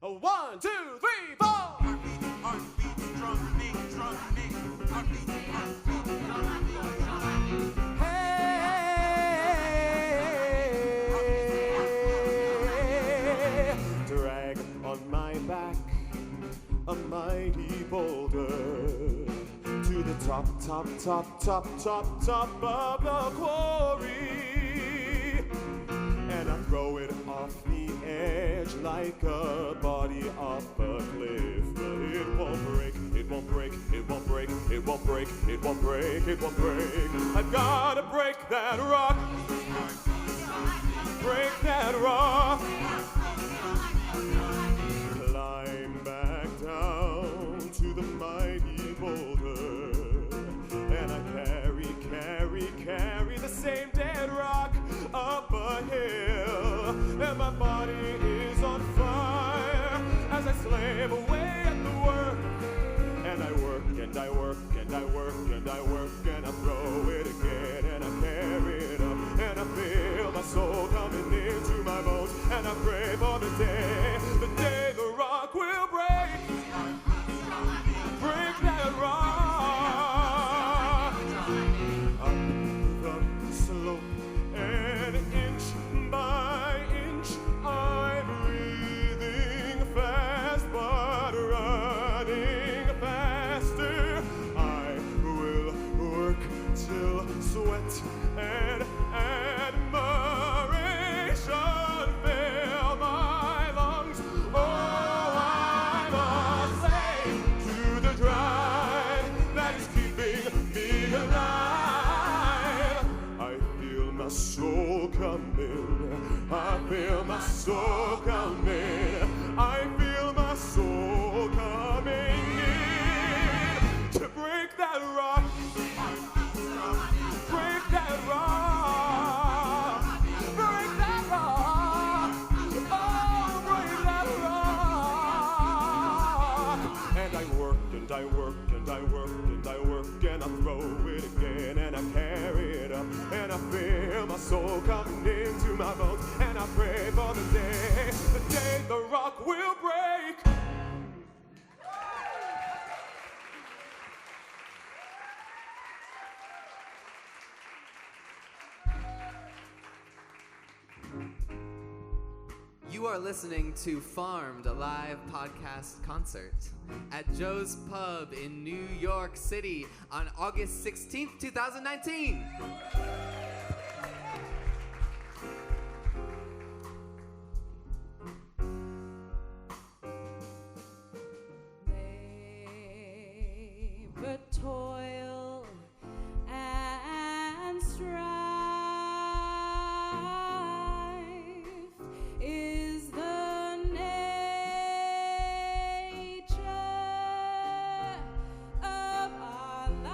1, 2, 3, 4. Heartbeat, drumming, heartbeat, Hey, drag on my back a mighty boulder to the top of the quarry, and I throw it off the edge like a body off a cliff, but it won't break, it won't break, it won't break, it won't break, it won't break, it won't break. I've gotta break that rock, break that rock. Climb back down to the mighty boulder, and I carry the same dead rock up a hill, and my body is on fire as I slave away at the work, and I work and I work and I work and I work, and I throw it again and I carry it up, and I feel my soul coming into my bones, and I pray for the day the rock will break that rock. Up the slope, and inch by inch I'm breathing fast, but running faster. I will work till sweat and admiration fill my lungs. Oh, I'm a slave to the drive that is keeping me alive. I feel my soul coming, I feel my soul coming, I feel my soul coming in to break that rock, break that rock, break that rock, oh, break that rock. And I work and I work and I work and I work, and I throw it again and I carry it up, and I feel my soul coming into my bones, and I pray for the day the rock will break. You are listening to Farmed, a live podcast concert at Joe's Pub in New York City on August 16th, 2019. Labor, toil, and strife is the nature of our life.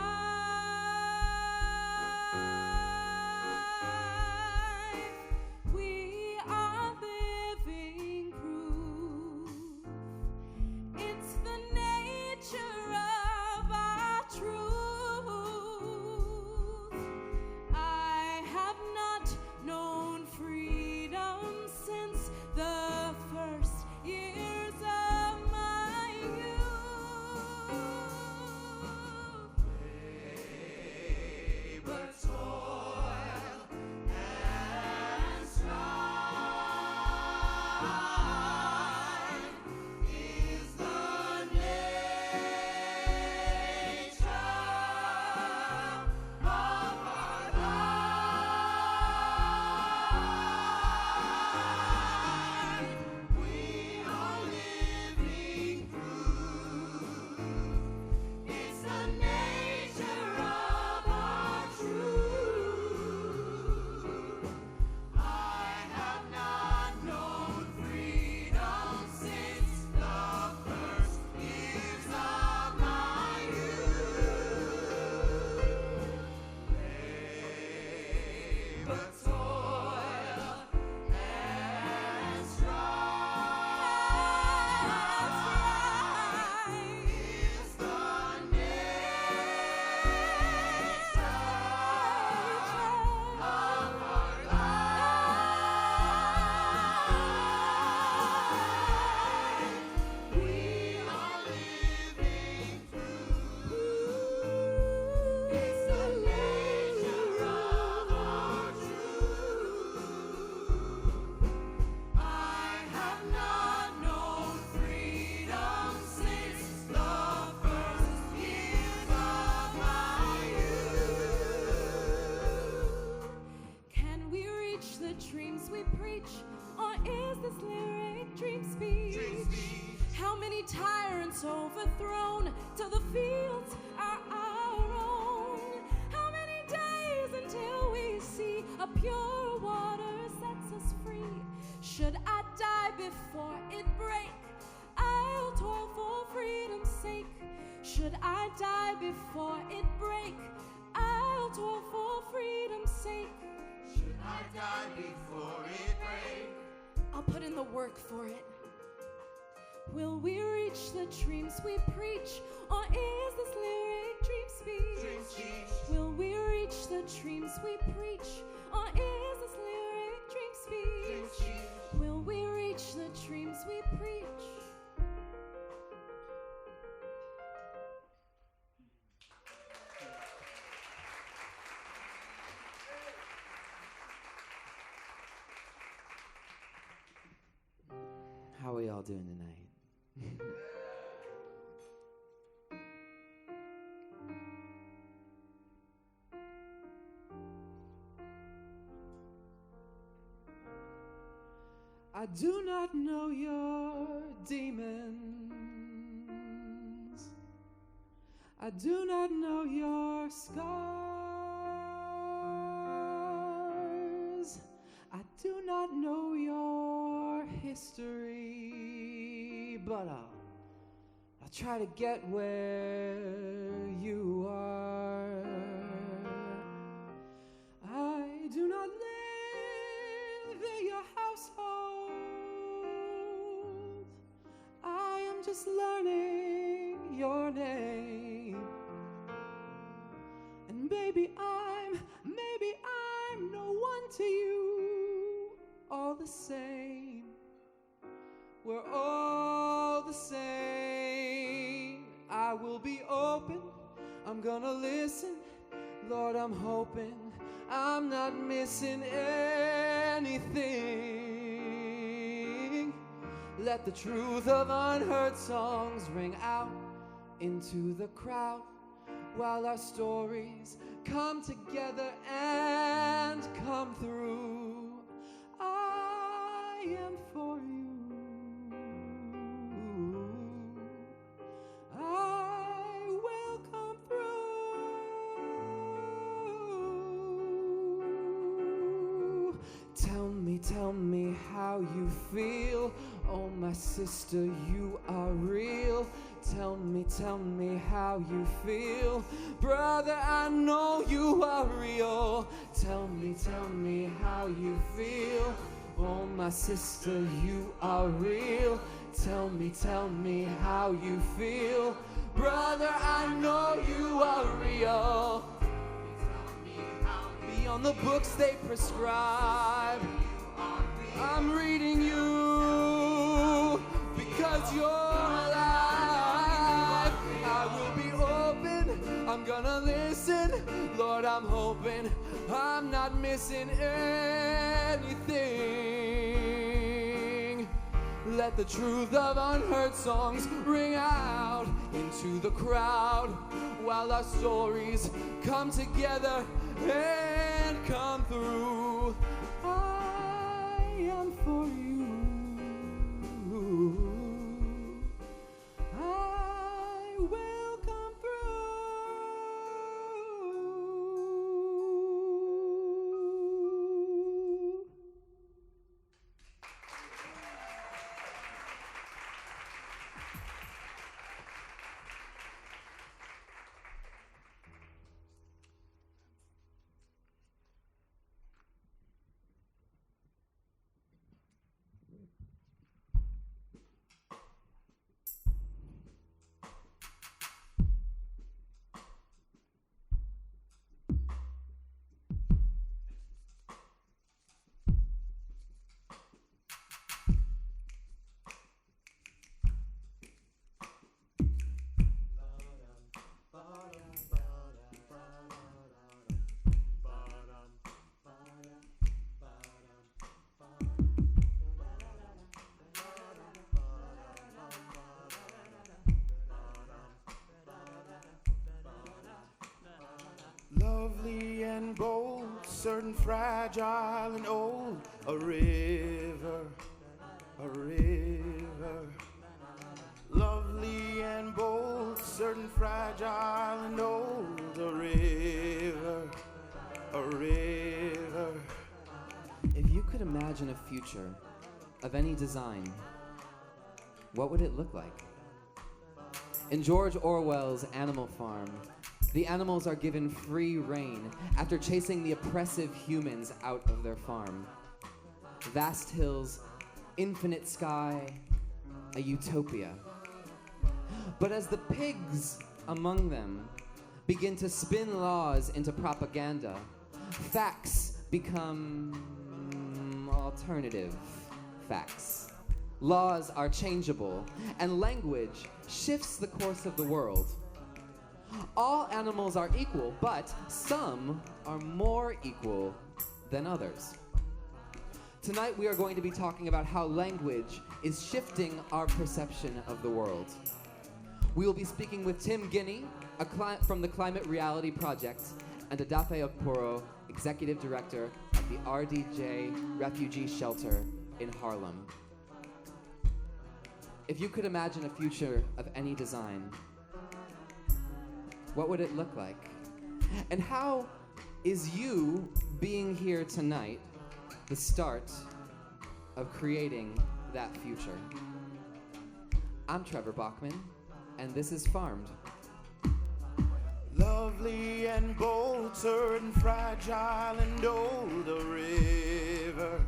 preach? Or is this lyric dream speech? How many tyrants overthrown till the fields are our own? How many days until we see a pure water sets us free? Should I die before it break? I'll toil for freedom's sake. Should I die before it break? I'll toil for freedom's sake. Should I die before it break? I'll put in the work for it. Will we reach the dreams we preach? Or is this lyric dream speech? Will we reach the dreams we preach? Or is this lyric dream speech? Will we reach the dreams we preach? How are we all doing tonight? I do not know your demons. I do not know your scars. I do not know your history, but I'll try to get where you are. I do not live in your household. I am just learning your name. And maybe I'm no one to you. All the same, we're all the same. I will be open, I'm gonna listen. Lord, I'm hoping I'm not missing anything. Let the truth of unheard songs ring out into the crowd while our stories come together and come through. I am for you. I will come through. Tell me how you feel. Oh, my sister, you are real. Tell me how you feel. Brother, I know you are real. Tell me how you feel. Oh, my sister, you are real. Tell me how you feel. Brother, I know you are real. Beyond the books they prescribe, I'm reading you because you're alive. I will be open, I'm gonna listen. Lord, I'm hoping I'm not missing anything. Let the truth of unheard songs ring out into the crowd while our stories come together and come through. I am for you. I will come through. certain fragile and old, a river, lovely and bold, certain fragile and old, a river. If you could imagine a future of any design, what would it look like? In George Orwell's Animal Farm, the animals are given free rein after chasing the oppressive humans out of their farm. Vast hills, infinite sky, a utopia. But as the pigs among them begin to spin laws into propaganda, facts become alternative facts. Laws are changeable, and language shifts the course of the world. All animals are equal, but some are more equal than others. Tonight we are going to be talking about how language is shifting our perception of the world. We will be speaking with Tim Guinea, from the Climate Reality Project, and Adafe Okporo, Executive Director of the RDJ Refugee Shelter in Harlem. If you could imagine a future of any design, what would it look like? And how is you being here tonight the start of creating that future? I'm Trevor Bachman, and this is Farmed. Lovely and bold, certain fragile and old, a river.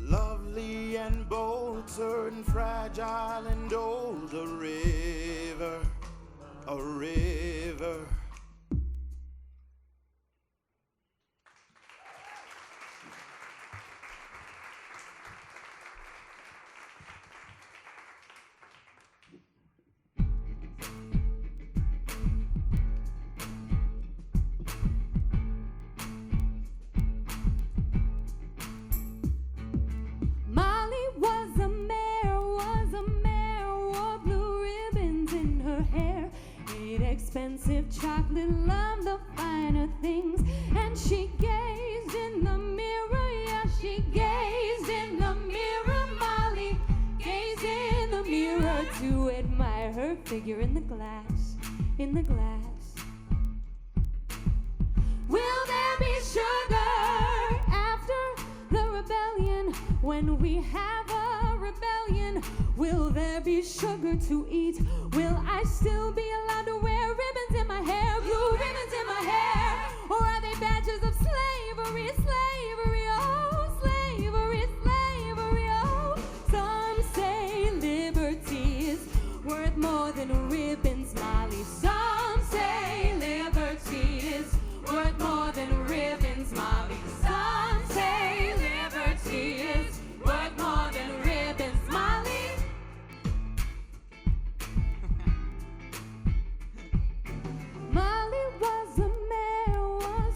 Lovely and bold, certain fragile and old, a river. Expensive chocolate, loved the finer things, and she gazed in the mirror, yeah, she gazed in the mirror. Molly gazed in the mirror to admire her figure in the glass, Will there be sugar after the rebellion? When we have a rebellion, will there be sugar to eat? Will I still be allowed to wear ribbons in my hair, blue ribbons in my hair? Or are they badges of slavery, oh, slavery, oh? Some say liberty is worth more than ribbons, Molly. Some say liberty is worth more than ribbons, Molly. Some say liberty is worth more than ribbons, Molly. Molly was a mare, was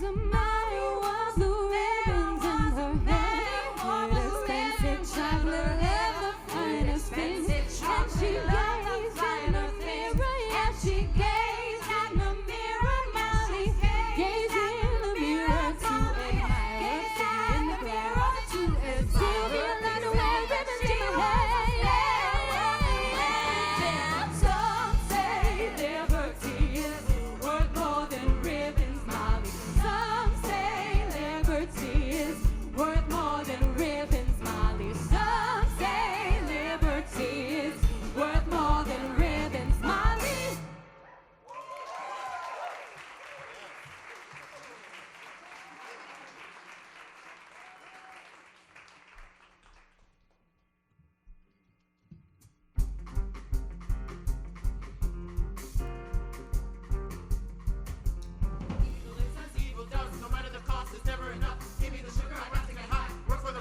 the ribbons in her hair, with expensive chocolate and the finest things, and she gazed in the mirror, yeah, she gazed in the mirror, Molly gazed in the mirror to admire, in the mirror to admire, still be allowed to wear ribbons in her hair. Some say liberty is worth more than ribbons, Molly. Some say liberty is worth more than ribbons, Molly. Some say liberty is worth more than ribbons, Molly. Evil does, no matter the cost, it's never enough. Give me the sugar, I got to get high. Work for the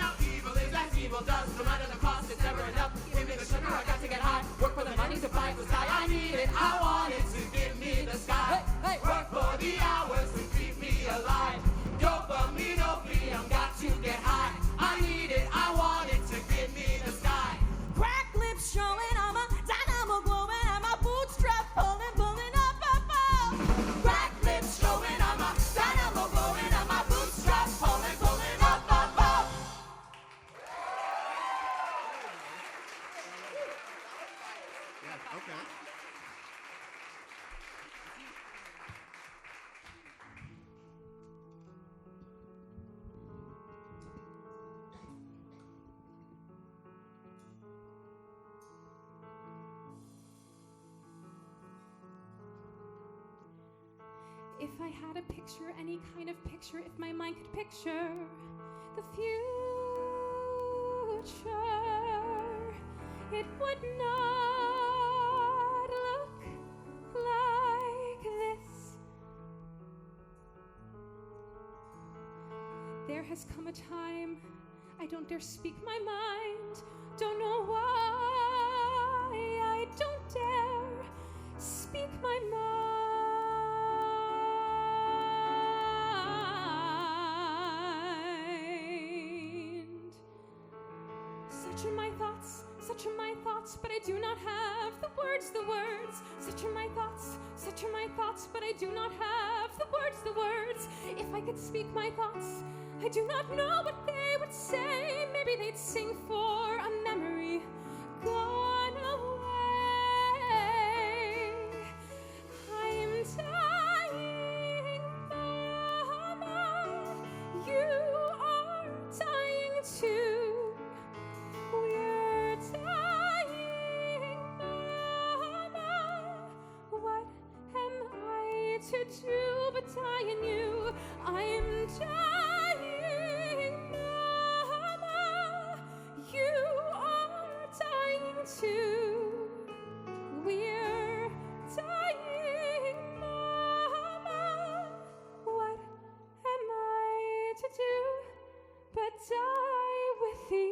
out evil is as evil does. No matter the cost, it's never enough. Give me the sugar, I got to get high. Work for the money to fly the sky. I need it, I want it to give me the sky. Work for the hours to keep me alive. Dopamine, opium, got to get high. I need it, I want it to give me the sky. Crack lips showing, I'm a dynamo glowing, and my bootstrap pulling, pulling up, up, up. Crack lips showing, I'm a dynamo glowing, and my bootstrap pulling, pulling up, up, up. Yeah, okay. If I had a picture, any kind of picture, if my mind could picture the future, it would not look like this. There has come a time I don't dare speak my mind, don't know why I don't dare speak my mind. Such are my thoughts, such are my thoughts, but I do not have the words, the words. Such are my thoughts, such are my thoughts, but I do not have the words, the words. If I could speak my thoughts, I do not know what they would say. Maybe they'd sing for a memory gone away. I am dying, Mama. You are dying too. We're dying, Mama. What am I to do but die in you? I am dying, Mama. You are dying too. We're dying, Mama. What am I to do but die with you?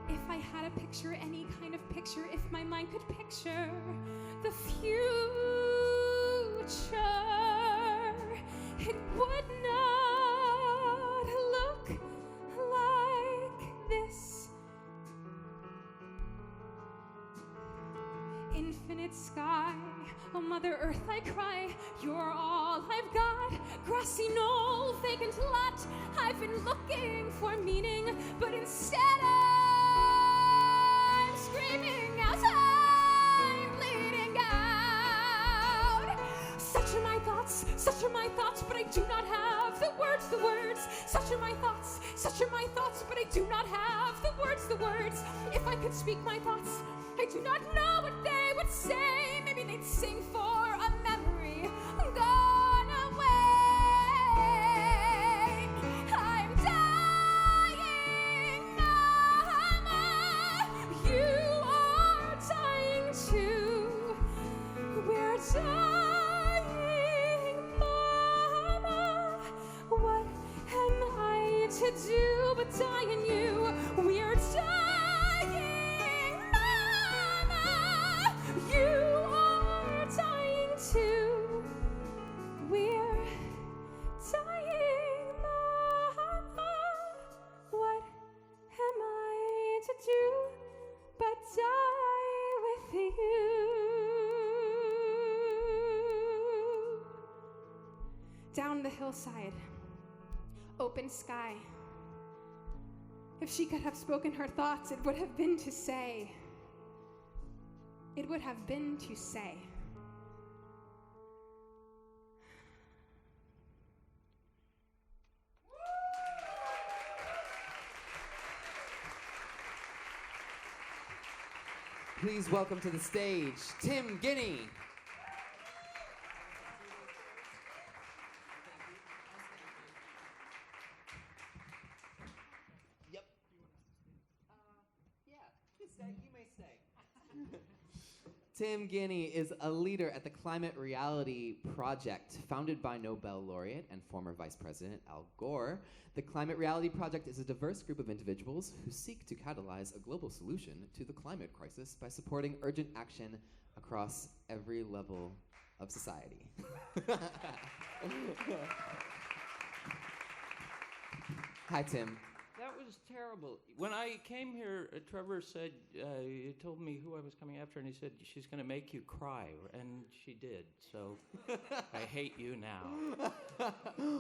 If I had a picture, any kind of picture, if my mind could picture the future, it would not look like this. Infinite sky, oh Mother Earth, I cry, you're all I've got. Grassy knoll, vacant lot, I've been looking for meaning, but instead I'm screaming out, I'm bleeding out. Such are my thoughts, but I do not have the words, the words. Such are my thoughts, but I do not have the words, the words. If I could speak my thoughts, I do not know what they would say. Maybe they'd sing for a memory gone away. I'm dying, Mama. You are dying too. We're dying, Mama. What am I to do but die in you? We're dying, Mama. You are dying too. We're dying, Mama. What am I to do but die with you? Down the hillside, open sky. If she could have spoken her thoughts, it would have been to say, it would have been to say. Please welcome to the stage, Tim Guinea. Yep. Yeah, you may stay. Tim Guinea is a leader at the Climate Reality Project, founded by Nobel laureate and former Vice President Al Gore. The Climate Reality Project is a diverse group of individuals who seek to catalyze a global solution to the climate crisis by supporting urgent action across every level of society. Hi, Tim. That was terrible. When I came here, Trevor said, he told me who I was coming after, and he said, she's going to make you cry, and she did, so I hate you now.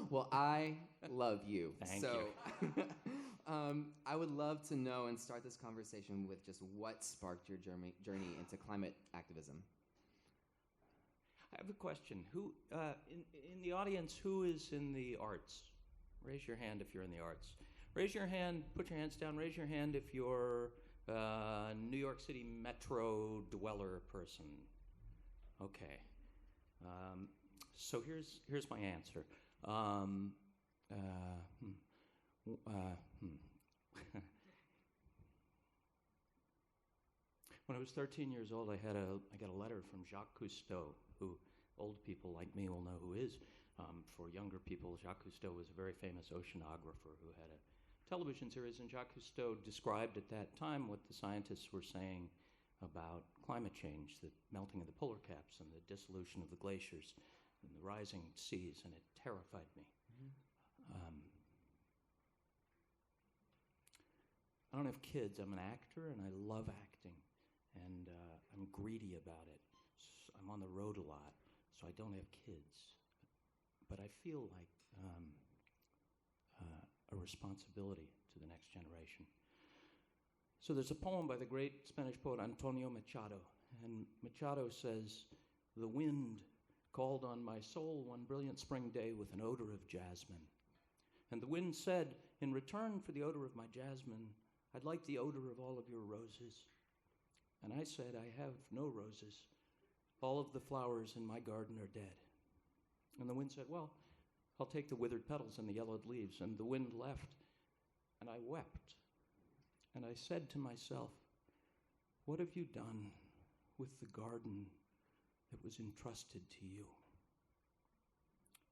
Well, I love you. Thank you. I would love to know and start this conversation with just what sparked your journey into climate activism. I have a question. Who, in the audience, who is in the arts? Raise your hand if you're in the arts. Raise your hand, put your hands down, raise your hand if you're a New York City metro dweller person. Okay. So here's my answer. When I was 13 years old, I got a letter from Jacques Cousteau, who old people like me will know who is. For younger people, Jacques Cousteau was a very famous oceanographer who had a television series, and Jacques Cousteau described at that time what the scientists were saying about climate change, the melting of the polar caps and the dissolution of the glaciers and the rising seas, and it terrified me. I don't have kids. I'm an actor, and I love acting, and I'm greedy about it. I'm on the road a lot, so I don't have kids. But I feel like a responsibility to the next generation. So there's a poem by the great Spanish poet Antonio Machado, and Machado says, "The wind called on my soul one brilliant spring day with an odor of jasmine. And the wind said, in return for the odor of my jasmine, I'd like the odor of all of your roses. And I said, I have no roses. All of the flowers in my garden are dead. And the wind said, well, I'll take the withered petals and the yellowed leaves. And the wind left, and I wept. And I said to myself, what have you done with the garden that was entrusted to you?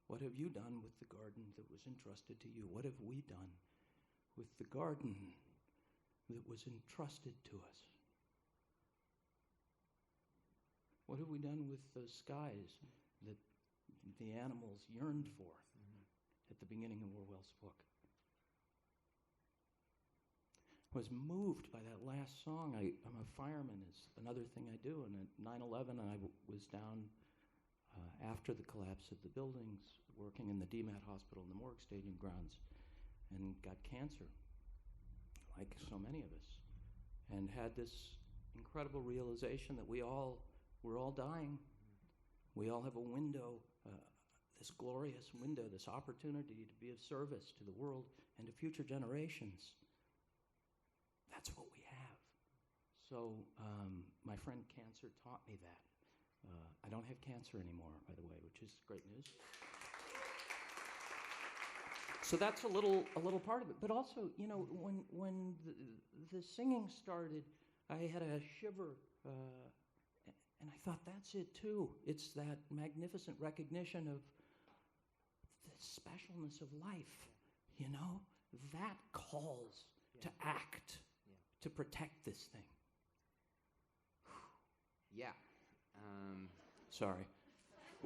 What have you done with the garden that was entrusted to you? What have we done with the garden that was entrusted to us? What have we done with those skies that the animals yearned for at the beginning of Orwell's book? I was moved by that last song. I'm a fireman, is another thing I do. And at 9/11, I was down after the collapse of the buildings, working in the DMAT hospital in the Morgue Stadium grounds, and got cancer, like so many of us, and had this incredible realization that we're all dying. We all have a window, this glorious window, this opportunity to be of service to the world and to future generations. That's what we have. So my friend cancer taught me that. I don't have cancer anymore, by the way, which is great news. So that's a little part of it. But also, you know, when the singing started, I had a shiver, and I thought, that's it too. It's that magnificent recognition of the specialness of life, you know? That calls to act, to protect this thing. Yeah. Sorry.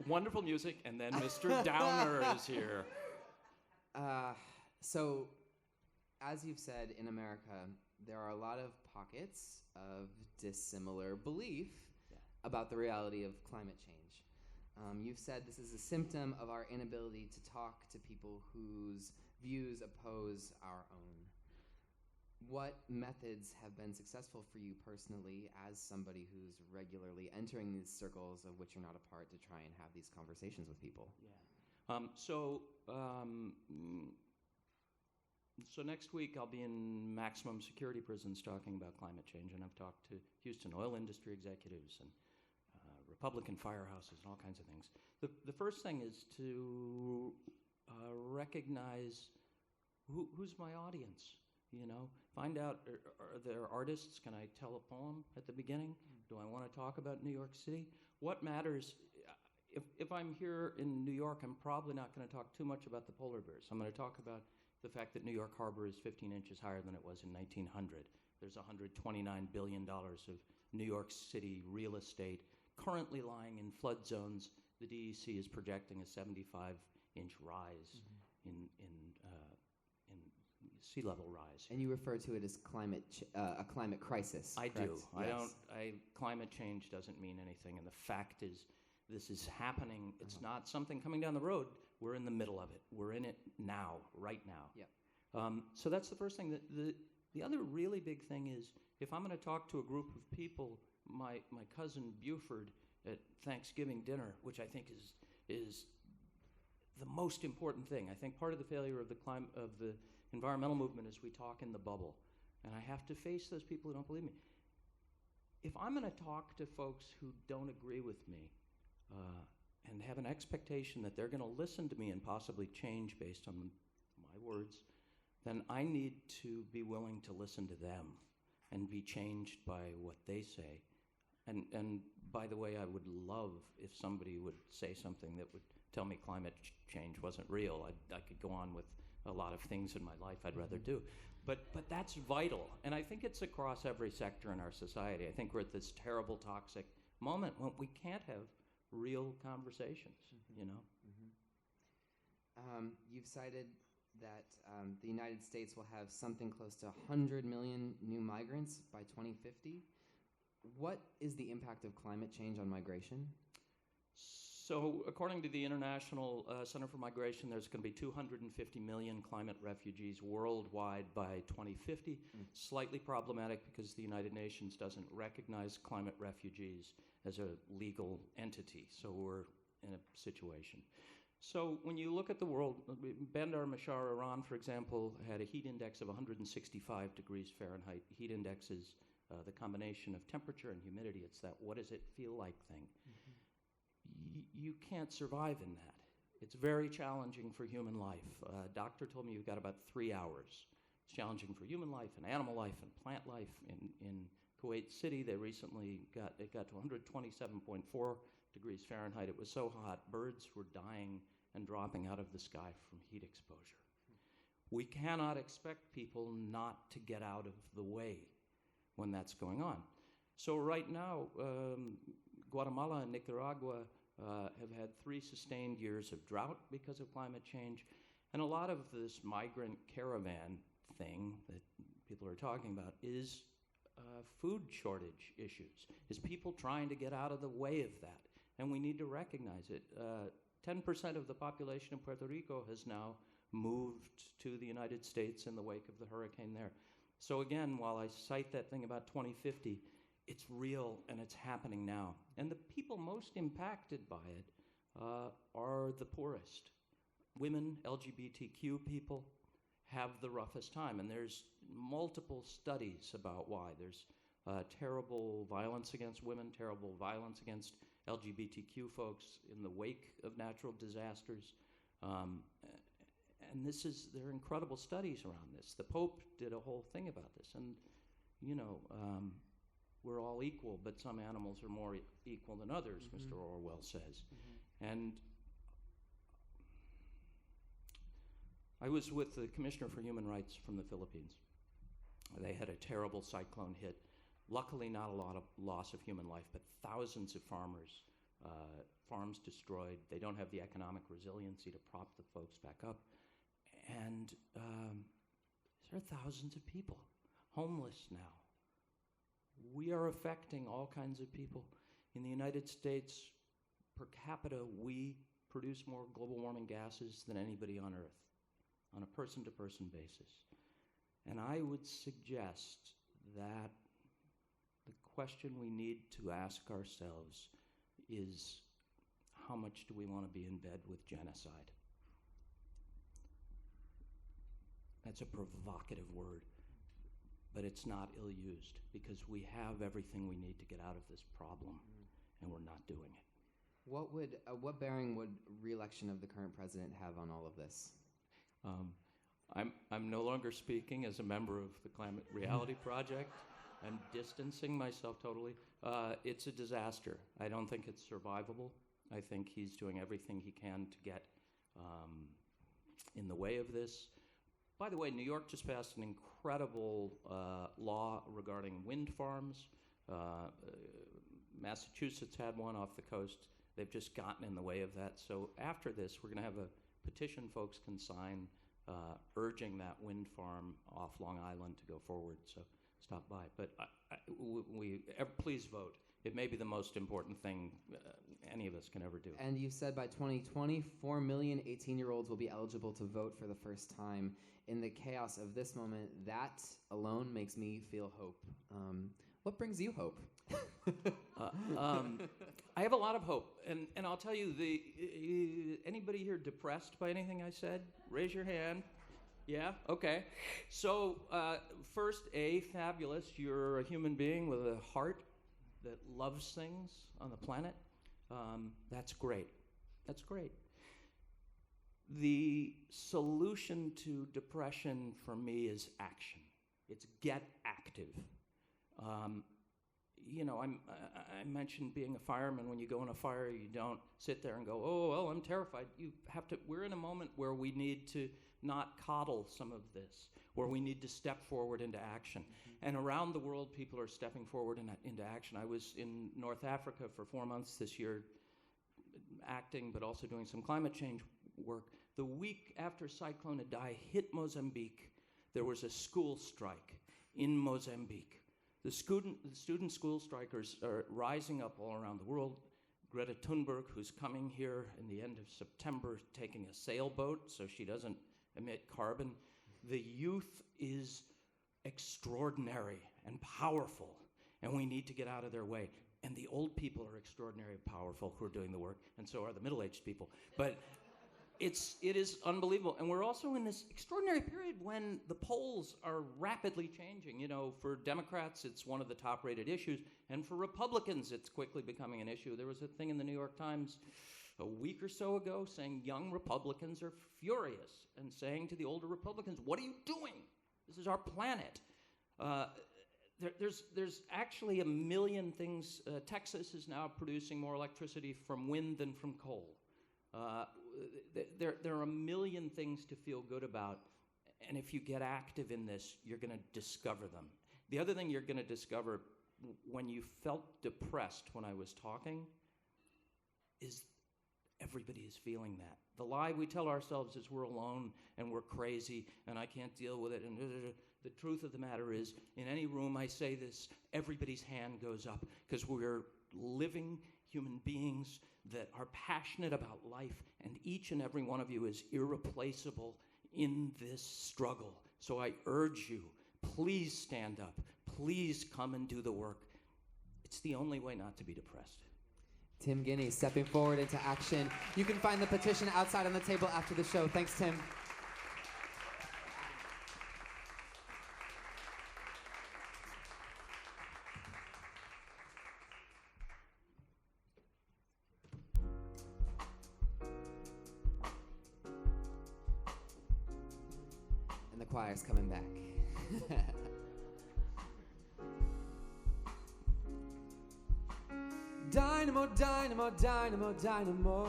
Wonderful music, and then Mr. Downer is here. So, as you've said, in America, there are a lot of pockets of dissimilar belief about the reality of climate change. You've said this is a symptom of our inability to talk to people whose views oppose our own. what methods have been successful for you personally as somebody who's regularly entering these circles of which you're not a part to try and have these conversations with people? So next week I'll be in maximum security prisons talking about climate change, and I've talked to Houston oil industry executives and Republican firehouses and all kinds of things. The first thing is to recognize who's my audience. You know, find out, are there artists? Can I tell a poem at the beginning? Do I want to talk about New York City? What matters? If I'm here in New York, I'm probably not going to talk too much about the polar bears. I'm going to talk about the fact that New York Harbor is 15 inches higher than it was in 1900. There's $129 billion of New York City real estate currently lying in flood zones. The DEC is projecting a 75-inch rise in sea level rise. And you refer to it as a climate crisis. I correct? do. Yes. Climate change doesn't mean anything, and the fact is, this is happening. It's not something coming down the road. We're in the middle of it. We're in it now, right now. Yep. So that's the first thing. The other really big thing is, if I'm going to talk to a group of people, my cousin Buford at Thanksgiving dinner, which I think is the most important thing. I think part of the failure of the environmental movement is we talk in the bubble, and I have to face those people who don't believe me. If I'm going to talk to folks who don't agree with me and have an expectation that they're going to listen to me and possibly change based on my words, then I need to be willing to listen to them and be changed by what they say. And by the way, I would love if somebody would say something that would tell me climate change wasn't real. I could go on with a lot of things in my life I'd rather do. But that's vital. And I think it's across every sector in our society. I think we're at this terrible, toxic moment when we can't have real conversations, you know? You've cited that the United States will have something close to 100 million new migrants by 2050. What is the impact of climate change on migration? So according to the International Center for Migration, there's going to be 250 million climate refugees worldwide by 2050. Slightly problematic because the United Nations doesn't recognize climate refugees as a legal entity. So we're in a situation. So when you look at the world, Bandar Mashar, Iran, for example, had a heat index of 165 degrees Fahrenheit. Heat index is the combination of temperature and humidity. It's that what does it feel like thing. You can't survive in that. It's very challenging for human life. Doctor told me you've got about 3 hours. It's challenging for human life and animal life and plant life. In Kuwait City, they recently got to 127.4 degrees Fahrenheit. It was so hot, birds were dying and dropping out of the sky from heat exposure. We cannot expect people not to get out of the way when that's going on. So right now, Guatemala and Nicaragua have had 3 sustained years of drought because of climate change. And a lot of this migrant caravan thing that people are talking about is food shortage issues, is people trying to get out of the way of that. And we need to recognize it. 10% of the population of Puerto Rico has now moved to the United States in the wake of the hurricane there. So again, while I cite that thing about 2050, it's real and it's happening now. And the people most impacted by it are the poorest. Women, LGBTQ people have the roughest time. And there's multiple studies about why. There's terrible violence against women, terrible violence against LGBTQ folks in the wake of natural disasters. And there are incredible studies around this. The Pope did a whole thing about this. And, you know, we're all equal, but some animals are more equal than others, Mr. Orwell says. And I was with the Commissioner for Human Rights from the Philippines. They had a terrible cyclone hit. Luckily, not a lot of loss of human life, but thousands of farms destroyed. They don't have the economic resiliency to prop the folks back up. And there are thousands of people homeless now. We are affecting all kinds of people. In the United States, per capita, we produce more global warming gases than anybody on Earth on a person-to-person basis. And I would suggest that the question we need to ask ourselves is, how much do we want to be in bed with genocide? That's a provocative word, but it's not ill-used, because we have everything we need to get out of this problem, and we're not doing it. What bearing would re-election of the current president have on all of this? I'm no longer speaking as a member of the Climate Reality Project. I'm distancing myself totally. It's a disaster. I don't think it's survivable. I think he's doing everything he can to get in the way of this. By the way, New York just passed an incredible law regarding wind farms. Massachusetts had one off the coast. They've just gotten in the way of that. So after this, we're going to have a petition folks can sign urging that wind farm off Long Island to go forward. So stop by. But please vote. It may be the most important thing any of us can ever do. And you said by 2020, 4 million 18-year-olds will be eligible to vote for the first time. In the chaos of this moment, that alone makes me feel hope. What brings you hope? I have a lot of hope, and I'll tell you, anybody here depressed by anything I said? Raise your hand. Yeah? Okay. So first, fabulous. You're a human being with a heart that loves things on the planet. That's great. That's great. The solution to depression for me is action. It's get active. I mentioned being a fireman. When you go in a fire, you don't sit there and go, oh, well, I'm terrified. You have to. We're in a moment where we need to not coddle some of this, where we need to step forward into action. Mm-hmm. And around the world, people are stepping forward into action. I was in North Africa for 4 months this year, acting, but also doing some climate change work. The week after Cyclone Idai hit Mozambique, there was a school strike in Mozambique. The student school strikers are rising up all around the world. Greta Thunberg, who's coming here in the end of September, taking a sailboat so she doesn't emit carbon. The youth is extraordinary and powerful, and we need to get out of their way. And the old people are extraordinary and powerful who are doing the work, and so are the middle-aged people. But it is unbelievable. And we're also in this extraordinary period when the polls are rapidly changing. You know, for Democrats, it's one of the top-rated issues, and for Republicans, it's quickly becoming an issue. There was a thing in the New York Times a week or so ago saying young Republicans are furious and saying to the older Republicans, what are you doing? This is our planet. There's actually a million things. Texas is now producing more electricity from wind than from coal. There are a million things to feel good about, and if you get active in this, you're going to discover them. The other thing you're going to discover when you felt depressed when I was talking is everybody is feeling that. The lie we tell ourselves is we're alone and we're crazy and I can't deal with it. And the truth of the matter is, in any room I say this, everybody's hand goes up because we're living human beings that are passionate about life, and each and every one of you is irreplaceable in this struggle. So I urge you, please stand up. Please come and do the work. It's the only way not to be depressed. Tim Guinea stepping forward into action. You can find the petition outside on the table after the show. Thanks, Tim. And the choir's coming back. Dynamo, dynamo, dynamo, dynamo.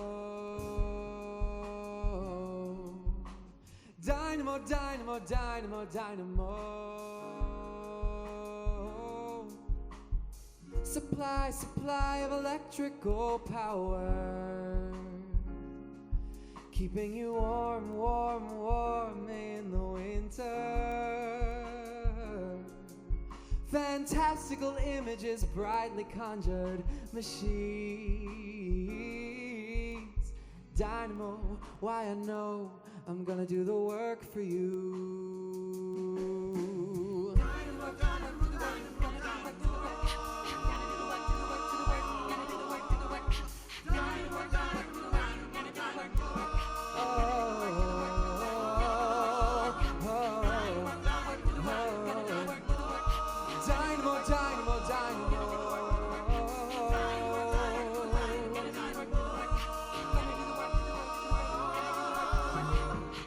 Dynamo, dynamo, dynamo, dynamo. Supply, supply of electrical power. Keeping you warm, warm, warm in the winter. Fantastical images, brightly conjured machines. Dynamo, why I know I'm gonna do the work for you.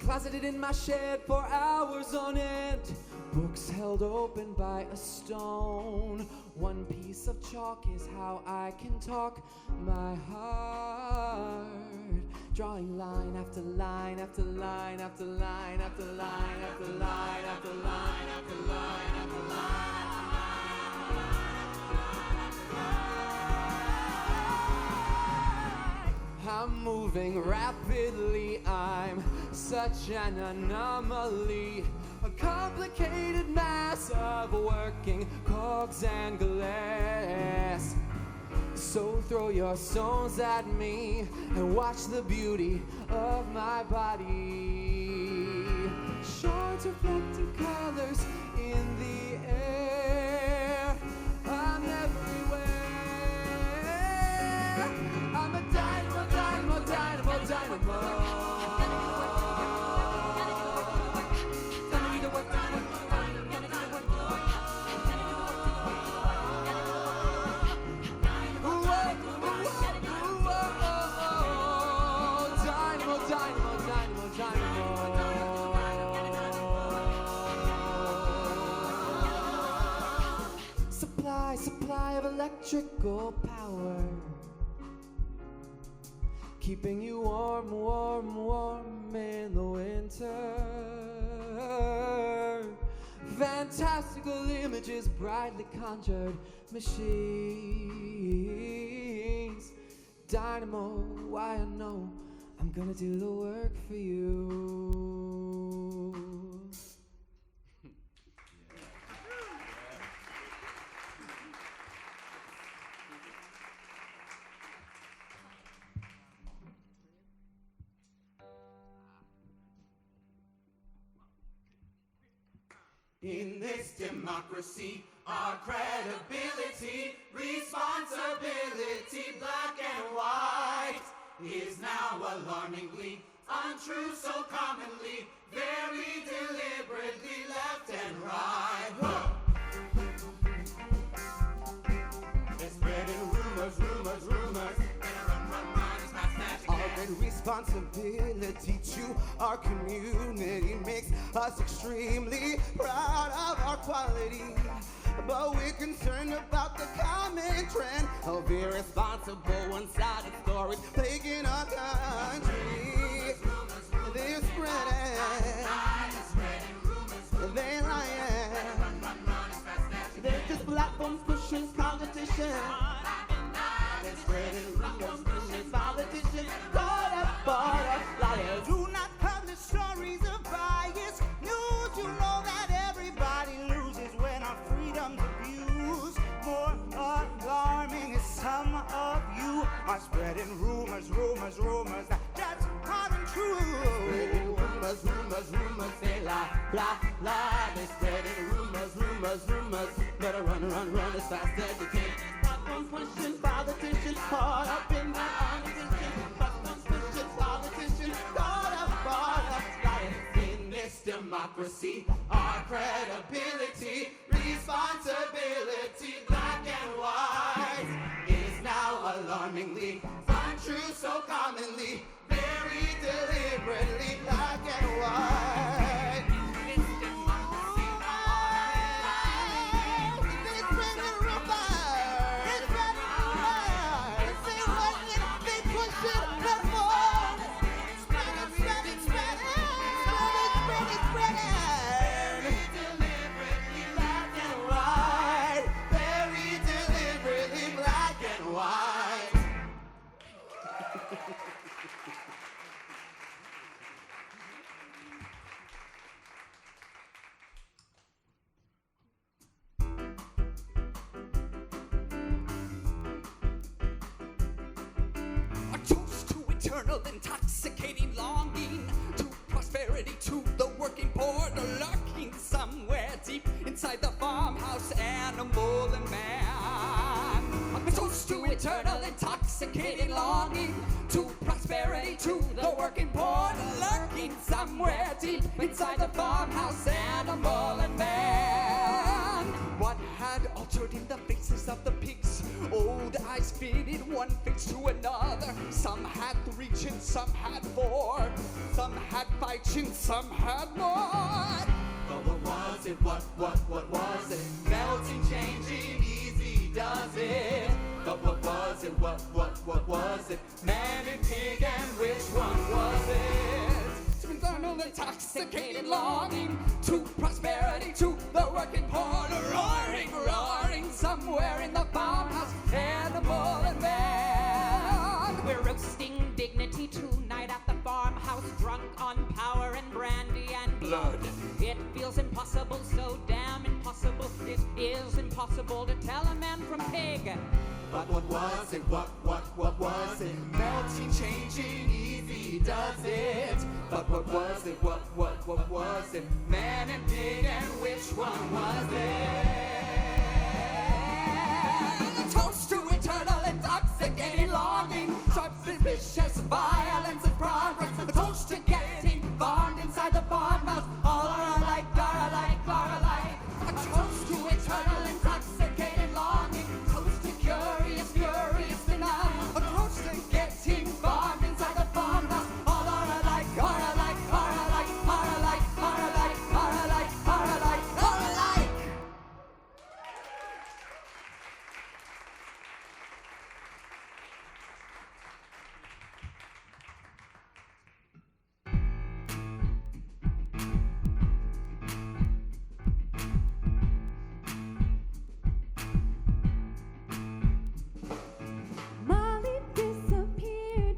closeted in my shed for hours on end. Books held open by a stone. One piece of chalk is how I can talk my heart. Drawing line after line after line after line after line after line after line after line after line. I'm moving rapidly, I'm such an anomaly. A complicated mass of working cogs and glass. So throw your stones at me and watch the beauty of my body. Shards reflecting colors in the air. I'm everywhere. I'm a dynamo, dynamo, dynamo, dynamo. Supply of electrical power, keeping you warm, warm, warm in the winter. Fantastical images, brightly conjured machines. Dynamo, why I know I'm gonna do the work for you. In this democracy, our credibility, responsibility, black and white, is now alarmingly untrue so commonly, very deliberately left and right. They're spreading rumors, rumors, rumors. Our great responsibility to our community makes us extremely proud of our quality. But we're concerned about the common trend of irresponsible, one-sided stories plaguing our country. They're spreading, they're lying. They're just platforms pushing competition. They're spreading rumors, pushing politicians. Caught up, liars. Do not publish stories of bias. News, you know that everybody loses when our freedom's abused. More alarming is some of you are spreading rumors, rumors, rumors that just aren't true. Spreading rumors, rumors, rumors, they lie, lie, lie. They spreading rumors, rumors, rumors. Better run, run, run as fast as you can. Platforms pushing politicians caught up in that opposition. Platforms pushing politicians caught up, lying. In this democracy, our credibility, responsibility, black and white, is now alarmingly untrue so commonly, very deliberately black and white. Eternal intoxicating longing to prosperity, to the working poor, lurking somewhere deep inside the farmhouse, animal and man. A toast to eternal intoxicating longing to prosperity, to the working poor, lurking somewhere deep inside the farmhouse, animal and man. What had altered in the faces of the pigs? Old eyes fitted one face to another. Some had 3 chins, some had 4. Some had 5 chins, some had more. But what was it? What was it? Melting, changing, easy does it. But what was it? What was it? Man and pig, and which one was it? To internal intoxicated longing, to prosperity, to the working poor, roaring, roaring somewhere in the farmhouse, animal and man. We're roasting dignity tonight at the farmhouse, drunk on power and brandy and blood. It feels impossible, so damn impossible. It is impossible to tell a man from pig. But what was it? What was it? Melting, changing, easy does it. But what was it? What was it? Man and pig, and which one was it? A toast to eternal intoxicating longing, sharp, vicious violence and progress. A toast to getting farmed inside the farmhouse. All are alike, are alike, are alike. A toast to eternal intoxicating longing, toast to curious, furious denial. A toast to getting farmed inside the farmhouse. All are alike, are alike, are alike, are alike, are alike, are alike, are alike, are alike. Molly disappeared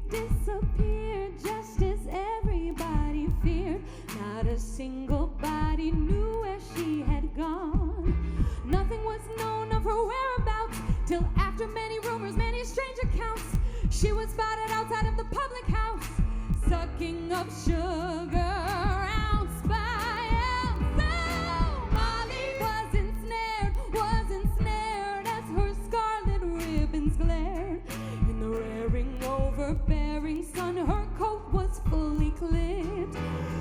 just as everybody feared. Not a single body knew where she had gone. Nothing was known of her whereabouts till after many rumors, many strange accounts. She was spotted outside of the public house, sucking up sugar ounce by ounce. Oh, Molly was ensnared as her scarlet ribbons glared. In the rearing, overbearing sun, her coat was fully clipped.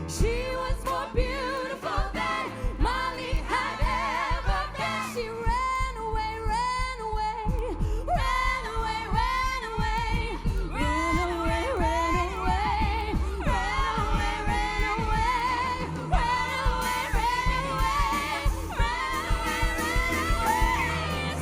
She was more beautiful than Molly had ever been. She ran away, ran away, ran away, ran away, ran away, ran away, ran away, ran away, ran away, ran away, ran away, ran away.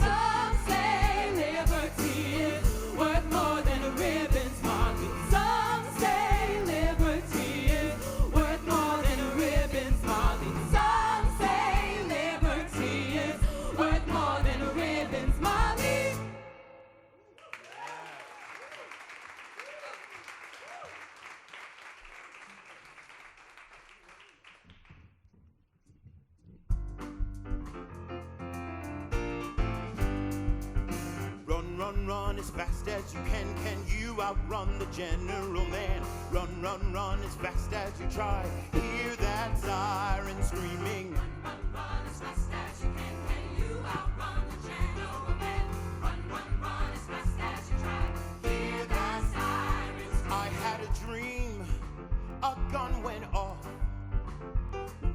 Some say liberty is worth more than a ribbon's market. Some say liberty is worth more than a ribbon's market. Some say liberty is worth more than a ribbon's market. Run, run, run as fast as you can. Can you outrun the general man? Run, run, run as fast as you try. Hear that siren screaming. Run, run as fast as you can. Can you outrun the general man? Run, run, run as fast as you try. Hear that siren scream. I had a dream, a gun went off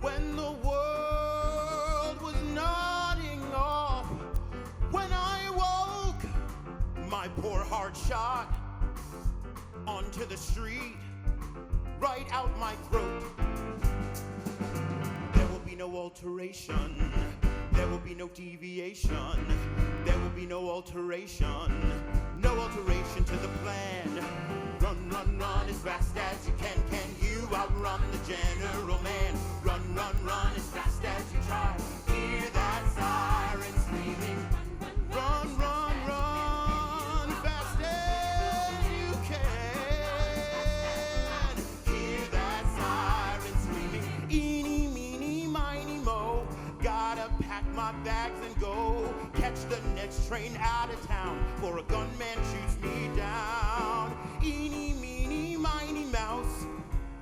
when the world was nodding off. When I woke, my poor heart shot onto the street, right out my throat. There will be no alteration, there will be no deviation, there will be no alteration, no alteration to the plan. Run, run, run as fast as you can. Can you outrun the general man? Run, run, run as fast as you try. Hear that siren screaming. Run, run, run fast as you can. Hear that siren screaming. Eeny, meeny, miny, mo. Gotta pack my bags and go. Catch the next train out of town, for a gunman shoots me down. Eeny, meeny, miny, mouse.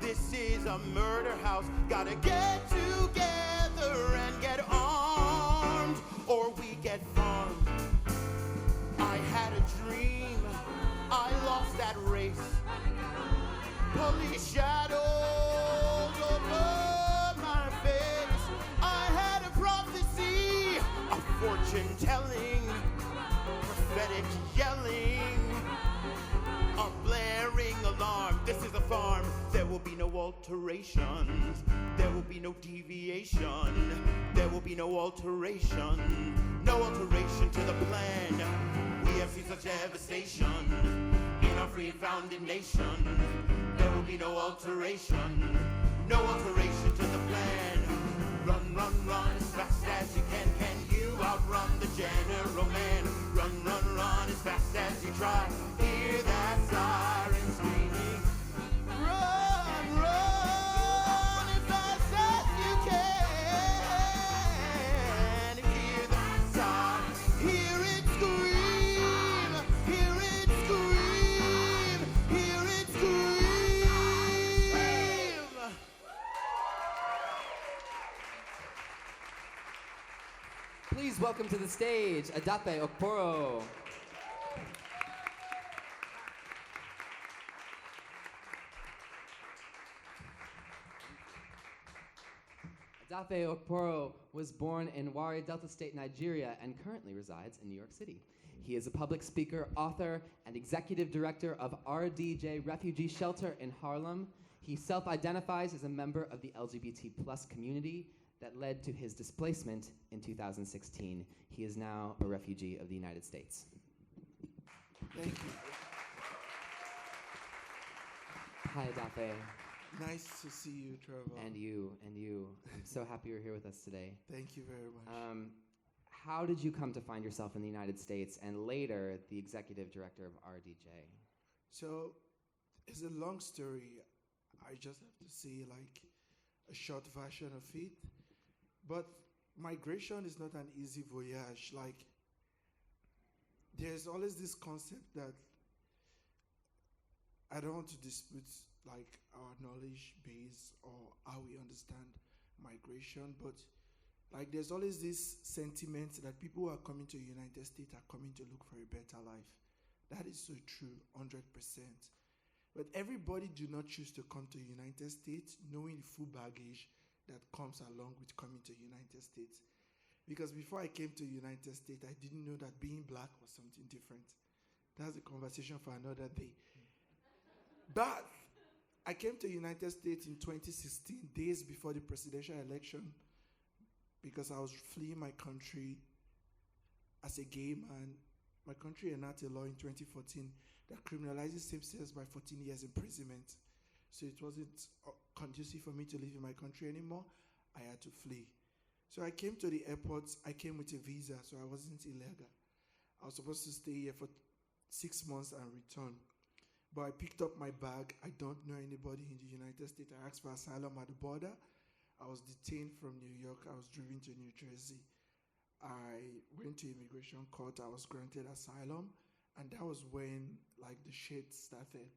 This is a murder house. Gotta get together and get armed, or we get farmed. I had a dream, I lost that race. Police shadows over my face. I had a prophecy, a fortune telling, prophetic yelling, a blare alterations. There will be no deviation. There will be no alteration. No alteration to the plan. We have seen such devastation in our free and founded nation. There will be no alteration. No alteration to the plan. Run, run, run as fast as you can. Can you outrun the general man? Run, run, run as fast as you try. Hear that siren screaming. Run, run as fast as you can. Hear that siren. Hear it scream. Hear it scream. Hear it scream. Please welcome to the stage Adape Okporo. Adape Okporo was born in Warri, Delta State, Nigeria, and currently resides in New York City. He is a public speaker, author, and executive director of RDJ Refugee Shelter in Harlem. He self-identifies as a member of the LGBT plus community that led to his displacement in 2016. He is now a refugee of the United States. Thank you. Hi, Adape. Nice to see you, Trevor. And you. I'm so happy you're here with us today. Thank you very much. How did you come to find yourself in the United States and later the executive director of RDJ? So, it's a long story. I just have to say, like, a short version of it. But migration is not an easy voyage. Like, there's always this concept that I don't want to dispute, like, our knowledge base or how we understand migration, but like there's always this sentiment that people who are coming to the United States are coming to look for a better life. That is so true, 100%. But everybody do not choose to come to the United States knowing the full baggage that comes along with coming to the United States. Because before I came to the United States, I didn't know that being black was something different. That's a conversation for another day. But I came to the United States in 2016, days before the presidential election, because I was fleeing my country as a gay man. My country enacted a law in 2014 that criminalizes same-sex by 14 years imprisonment. So it wasn't conducive for me to live in my country anymore. I had to flee. So I came to the airport. I came with a visa, so I wasn't illegal. I was supposed to stay here for 6 months and return. But I picked up my bag. I don't know anybody in the United States. I asked for asylum at the border. I was detained from New York. I was driven to New Jersey. I went to immigration court. I was granted asylum. And that was when, like, the shit started.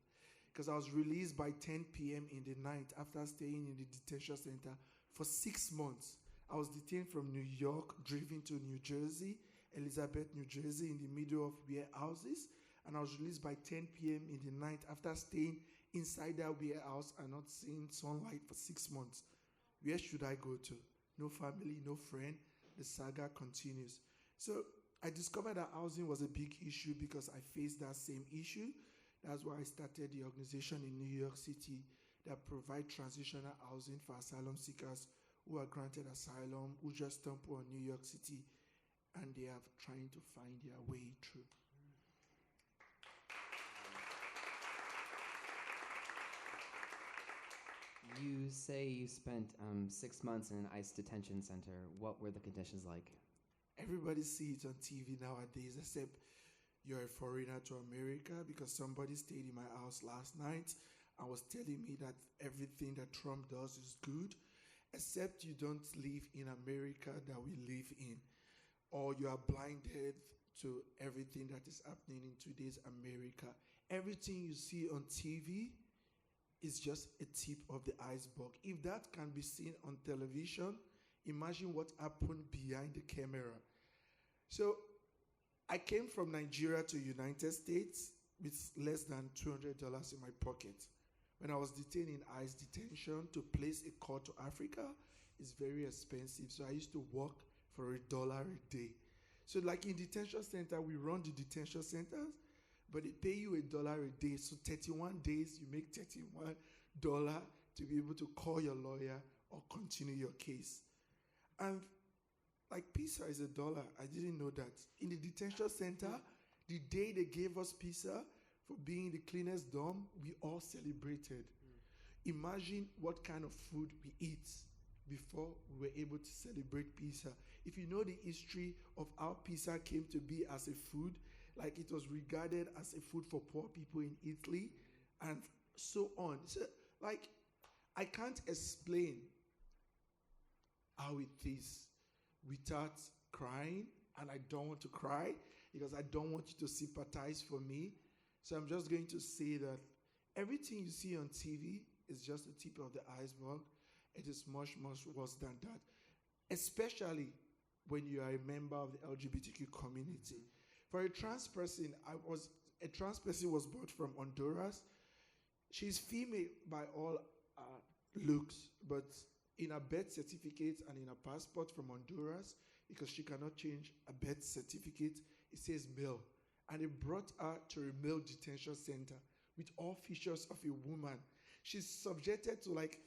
Because I was released by 10 p.m. in the night after staying in the detention center for 6 months. I was detained from New York, driven to New Jersey, Elizabeth, New Jersey, in the middle of warehouses. And I was released by 10 p.m. in the night after staying inside that warehouse and not seeing sunlight for 6 months. Where should I go to? No family, no friend. The saga continues. So I discovered that housing was a big issue because I faced that same issue. That's why I started the organization in New York City that provide transitional housing for asylum seekers who are granted asylum, who just stumble on New York City, and they are trying to find their way through. You say you spent 6 months in an ICE detention center. What were the conditions like? Everybody sees it on TV nowadays, except you're a foreigner to America, because somebody stayed in my house last night and was telling me that everything that Trump does is good, except you don't live in America that we live in, or you are blinded to everything that is happening in today's America. Everything you see on TV is just a tip of the iceberg. If that can be seen on television, imagine what happened behind the camera. So I came from Nigeria to United States with less than $200 in my pocket. When I was detained in ICE detention, to place a call to Africa is very expensive. So I used to work for $1 a day. So like in detention center, we run the detention centers, but they pay you $1 a day. So 31 days, you make $31. to be able to call your lawyer or continue your case. And like pizza is $1. I didn't know that. In the detention center, the day they gave us pizza for being the cleanest dorm, we all celebrated. Imagine what kind of food we eat before we were able to celebrate pizza. If you know the history of how pizza came to be as a food, like it was regarded as a food for poor people in Italy and so on. So, like, I can't explain how it is without crying, and I don't want to cry because I don't want you to sympathize for me. So I'm just going to say that everything you see on TV is just the tip of the iceberg. It is much, much worse than that, especially when you are a member of the LGBTQ community. For a trans person, a trans person was brought from Honduras. She's female by all looks, but in her birth certificate and in her passport from Honduras, because she cannot change a birth certificate, it says male. And they brought her to a male detention center with all features of a woman. She's subjected to like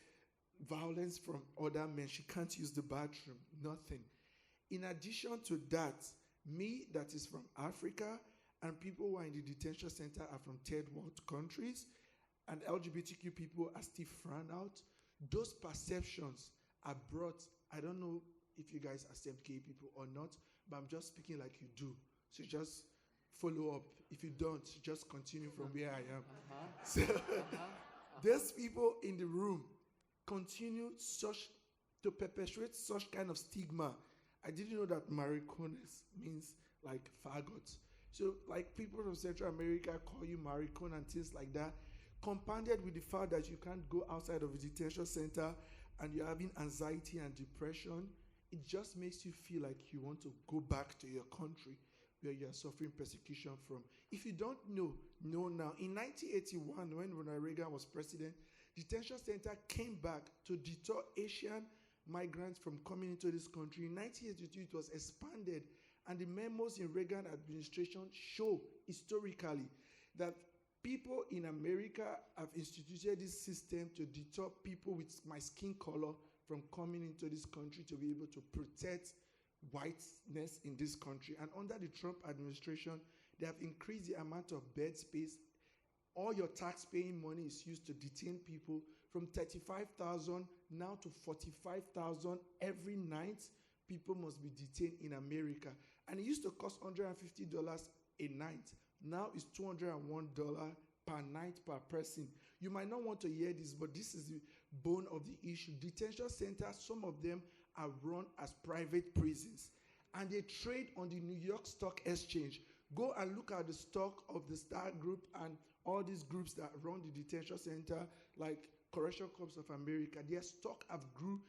violence from other men. She can't use the bathroom, nothing. In addition to that, me that is from Africa and people who are in the detention center are from third world countries and LGBTQ people are still frowned out. Those perceptions are brought. I don't know if you guys accept gay people or not, but I'm just speaking like you do. So just follow up. If you don't, just continue from where I am. So those people in the room continue to perpetuate such kind of stigma. I didn't know that maricones means like faggots. So like people from Central America call you maricon and things like that, compounded with the fact that you can't go outside of a detention center and you're having anxiety and depression. It just makes you feel like you want to go back to your country where you are suffering persecution from. If you don't know now. In 1981, when Ronald Reagan was president, detention center came back to deter Asian migrants from coming into this country. In 1982, it was expanded, and the memos in Reagan administration show historically that people in America have instituted this system to deter people with my skin color from coming into this country to be able to protect whiteness in this country. And under the Trump administration, they have increased the amount of bed space. All your tax-paying money is used to detain people from 35,000 now to 45,000 every night. People must be detained in America. And it used to cost $150 a night. Now it's $201 per night per person. You might not want to hear this, but this is the bone of the issue. Detention centers, some of them are run as private prisons, and they trade on the New York Stock Exchange. Go and look at the stock of the Star Group and all these groups that run the detention center, like Correctional Corps of America. Their stock have grew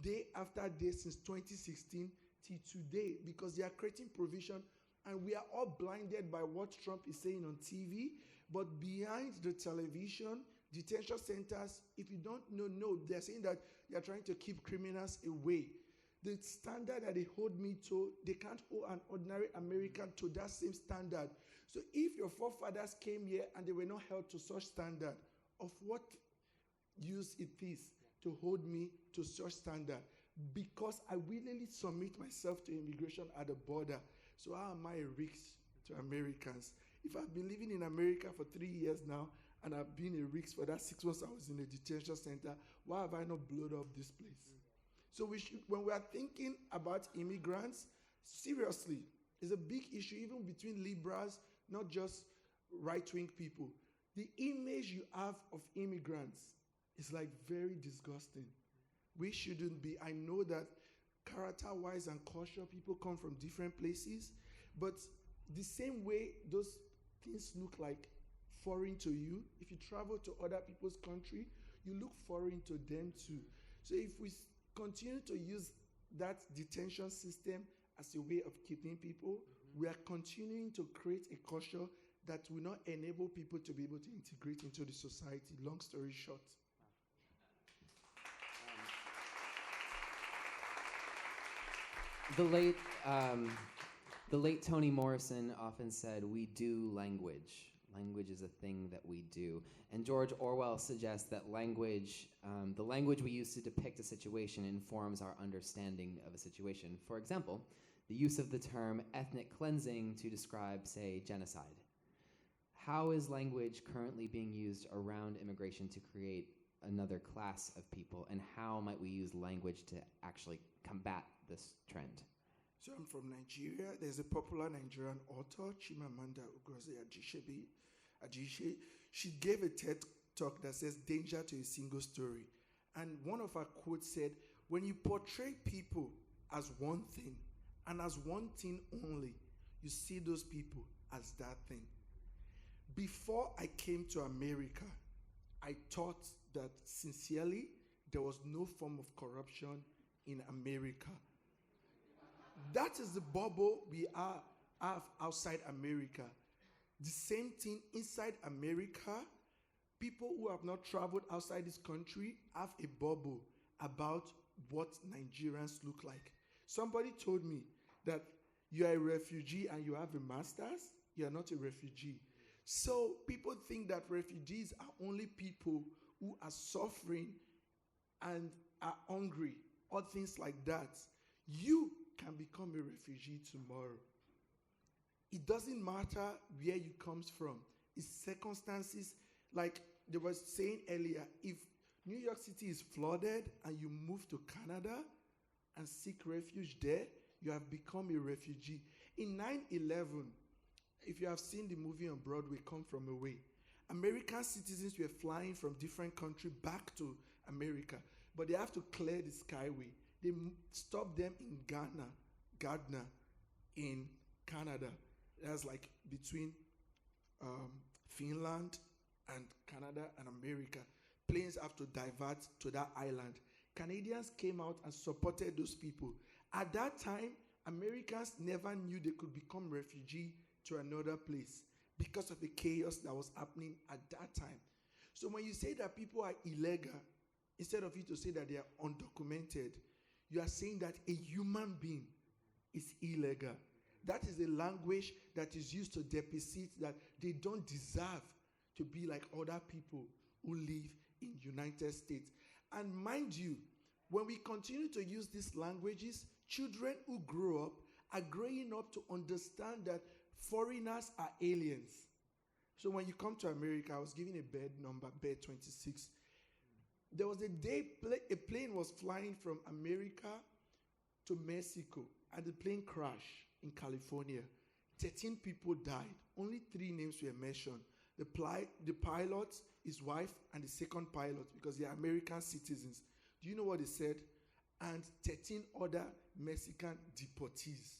day after day since 2016 till today because they are creating provision, and we are all blinded by what Trump is saying on TV. But behind the television, detention centers, if you don't know, they're saying that they're trying to keep criminals away. The standard that they hold me to, they can't hold an ordinary American to that same standard. So if your forefathers came here and they were not held to such standard, of what use it is to hold me to such standard? Because I willingly submit myself to immigration at the border. So how am I a risk to Americans? If I've been living in America for 3 years now, and I've been a risk for that 6 months I was in a detention center, why have I not blown up this place? So we should, when we are thinking about immigrants, seriously, it's a big issue even between liberals, not just right-wing people. The image you have of immigrants is like very disgusting. We shouldn't be. I know that character-wise and culture, people come from different places, but the same way those things look like foreign to you, if you travel to other people's country, you look foreign to them too. So if we continue to use that detention system as a way of keeping people, we are continuing to create a culture that will not enable people to be able to integrate into the society. Long story short. The late Toni Morrison often said, "We do language." Language is a thing that we do. And George Orwell suggests that language, the language we use to depict a situation informs our understanding of a situation. For example, the use of the term ethnic cleansing to describe, say, genocide. How is language currently being used around immigration to create another class of people, and how might we use language to actually combat this trend? So I'm from Nigeria. There's a popular Nigerian author, Chimamanda Ngozi Adichie. She gave a TED talk that says danger to a single story. And one of her quotes said, when you portray people as one thing and as one thing only, you see those people as that thing. Before I came to America, I thought that sincerely there was no form of corruption in America. That is the bubble we have outside America. The same thing inside America. People who have not traveled outside this country have a bubble about what Nigerians look like. Somebody told me that you are a refugee and you have a master's. You are not a refugee. So people think that refugees are only people who are suffering and are hungry or things like that. You can become a refugee tomorrow. It doesn't matter where you comes from. It's circumstances. Like they were saying earlier, if New York City is flooded and you move to Canada and seek refuge there, you have become a refugee. In 9/11, if you have seen the movie on Broadway, Come From Away, American citizens were flying from different countries back to America, but they have to clear the skyway. They stopped them in Gardner, in Canada. That's like between Finland and Canada and America. Planes have to divert to that island. Canadians came out and supported those people. At that time, Americans never knew they could become refugees to another place because of the chaos that was happening at that time. So when you say that people are illegal, instead of you to say that they are undocumented, you are saying that a human being is illegal. That is a language that is used to depict that they don't deserve to be like other people who live in United States. And mind you, when we continue to use these languages, children who grow up are growing up to understand that foreigners are aliens. So when you come to America, I was given a bed number, bed 26. There was a day a plane was flying from America to Mexico, and the plane crashed in California. 13 people died. Only 3 names were mentioned. The pilot, his wife, and the second pilot, because they are American citizens. Do you know what they said? And 13 other Mexican deportees.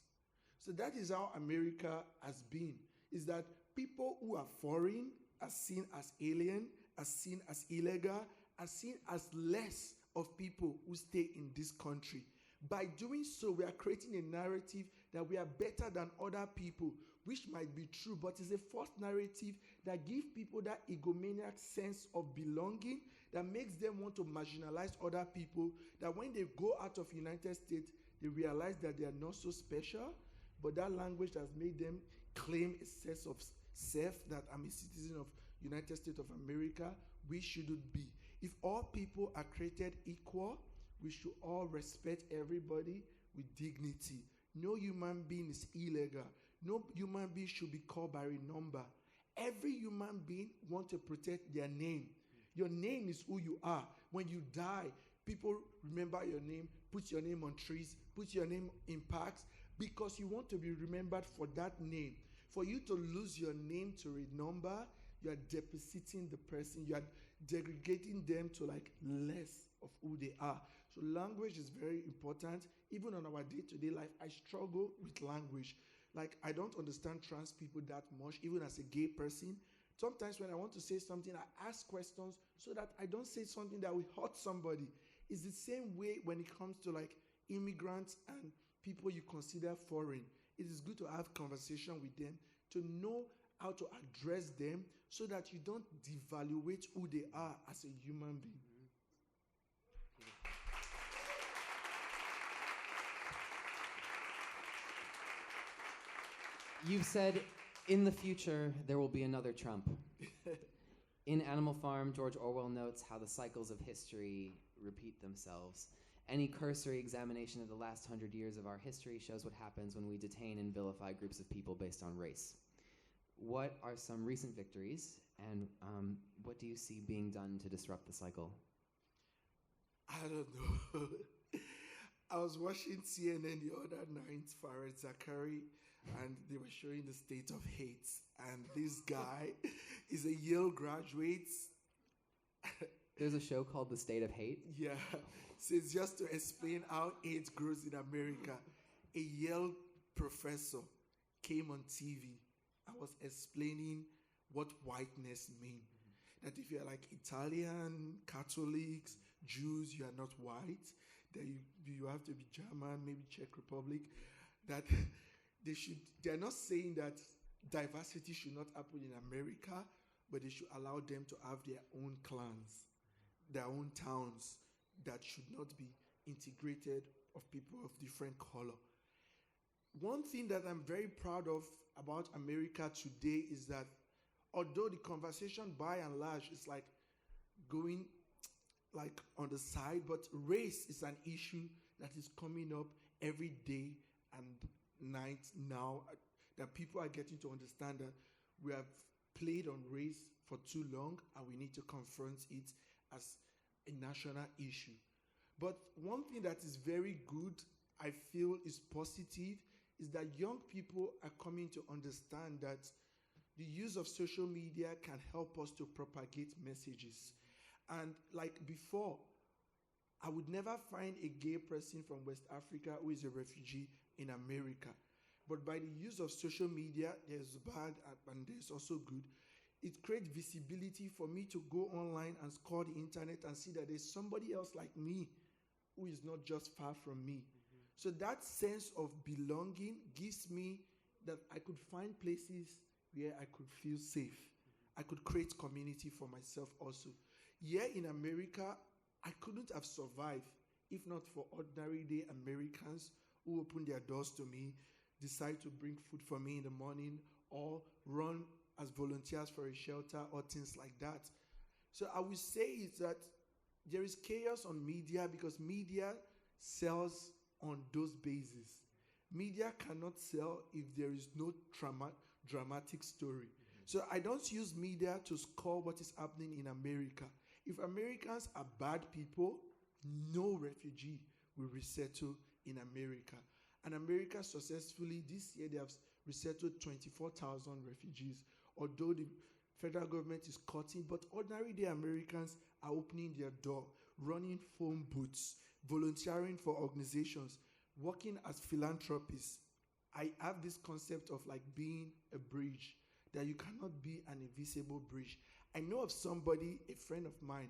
So that is how America has been, is that people who are foreign are seen as alien, are seen as illegal, are seen as less of people who stay in this country. By doing so, we are creating a narrative that we are better than other people, which might be true, but it's a false narrative that gives people that egomaniac sense of belonging that makes them want to marginalize other people, that when they go out of United States, they realize that they are not so special, but that language has made them claim a sense of self that I'm a citizen of United States of America. We shouldn't be. If all people are created equal, we should all respect everybody with dignity. No human being is illegal. No human being should be called by a number. Every human being wants to protect their name. Your name is who you are. When you die, people remember your name, put your name on trees, put your name in parks, because you want to be remembered for that name. For you to lose your name to a number, you are depositing the person. You are degrading them to like less of who they are. So language is very important. Even on our day-to-day life, I struggle with language. Like, I don't understand trans people that much, even as a gay person. Sometimes when I want to say something, I ask questions so that I don't say something that will hurt somebody. It's the same way when it comes to like immigrants and people you consider foreign. It is good to have conversation with them, to know how to address them so that you don't devaluate who they are as a human being. You've said In the future, there will be another Trump. In Animal Farm, George Orwell notes how the cycles of history repeat themselves. Any cursory examination of the last 100 years of our history shows what happens when we detain and vilify groups of people based on race. What are some recent victories, and what do you see being done to disrupt the cycle? I don't know. I was watching CNN the other night, Farid Zakari, and they were showing the state of hate. And this guy is a Yale graduate. There's a show called The State of Hate? Yeah. So it's just to explain how hate grows in America. A Yale professor came on TV and was explaining what whiteness means. That if you're like Italian, Catholics, Jews, you are not white. That you have to be German, maybe Czech Republic. That they're not saying that diversity should not happen in America, but they should allow them to have their own clans, their own towns that should not be integrated of people of different color. One thing that I'm very proud of about America today is that although the conversation by and large is like going like on the side, but race is an issue that is coming up every day and night now, that people are getting to understand that we have played on race for too long and we need to confront it as a national issue. But one thing that is very good, I feel is positive, is that young people are coming to understand that the use of social media can help us to propagate messages. And like before, I would never find a gay person from West Africa who is a refugee in America. But by the use of social media, there's bad and there's also good. It creates visibility for me to go online and score the internet and see that there's somebody else like me who is not just far from me. So that sense of belonging gives me that I could find places where I could feel safe. I could create community for myself also. Here in America, I couldn't have survived if not for ordinary day Americans who open their doors to me, decide to bring food for me in the morning, or run as volunteers for a shelter or things like that. So I would say is that there is chaos on media because media sells on those bases. Media cannot sell if there is no dramatic story. So I don't use media to score what is happening in America. If Americans are bad people, no refugee will resettle in America. And America successfully, this year they have resettled 24,000 refugees, although the federal government is cutting, but ordinary day Americans are opening their door, running phone booths, volunteering for organizations, working as philanthropists. I have this concept of like being a bridge, that you cannot be an invisible bridge. I know of somebody, a friend of mine,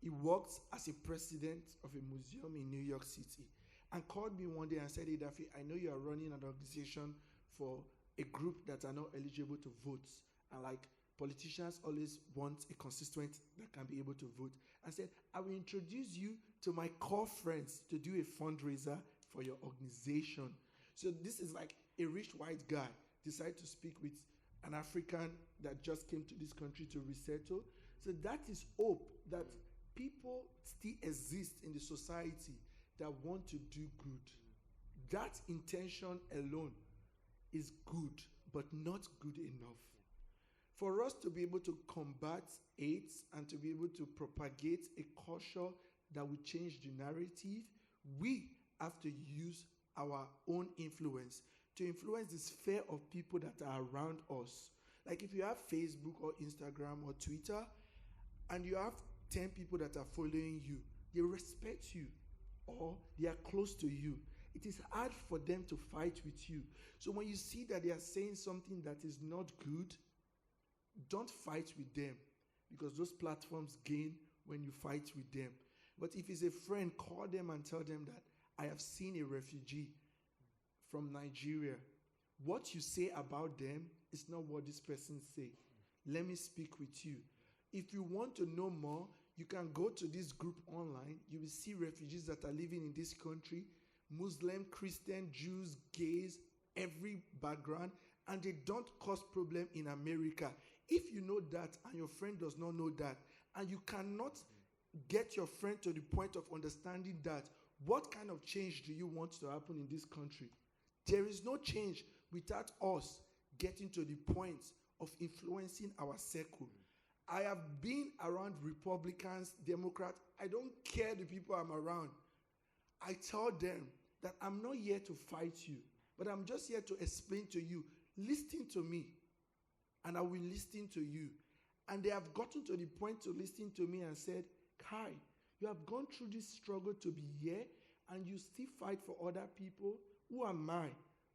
he works as a president of a museum in New York City, and called me one day and said, "Hey, Daffy, I know you are running an organization for a group that are not eligible to vote. And like politicians always want a constituent that can be able to vote." I said, "I will introduce you to my core friends to do a fundraiser for your organization." So this is like a rich white guy decided to speak with an African that just came to this country to resettle. So that is hope that people still exist in the society that want to do good. That intention alone is good, but not good enough. For us to be able to combat AIDS and to be able to propagate a culture that will change the narrative, we have to use our own influence to influence the sphere of people that are around us. Like if you have Facebook or Instagram or Twitter, and you have 10 people that are following you, they respect you, or they are close to you. It is hard for them to fight with you. So when you see that they are saying something that is not good, don't fight with them, because those platforms gain when you fight with them. But if it's a friend, call them and tell them that I have seen a refugee from Nigeria. What you say about them is not what this person say. Let me speak with you. If you want to know more, you can go to this group online. You will see refugees that are living in this country, Muslim, Christian, Jews, gays, every background, and they don't cause problem in America. If you know that and your friend does not know that, and you cannot get your friend to the point of understanding that, what kind of change do you want to happen in this country? There is no change without us getting to the point of influencing our circle. I have been around Republicans, Democrats. I don't care the people I'm around. I tell them that I'm not here to fight you, but I'm just here to explain to you, listen to me, and I will listen to you. And they have gotten to the point to listen to me and said, Kai, you have gone through this struggle to be here, and you still fight for other people. Who am I,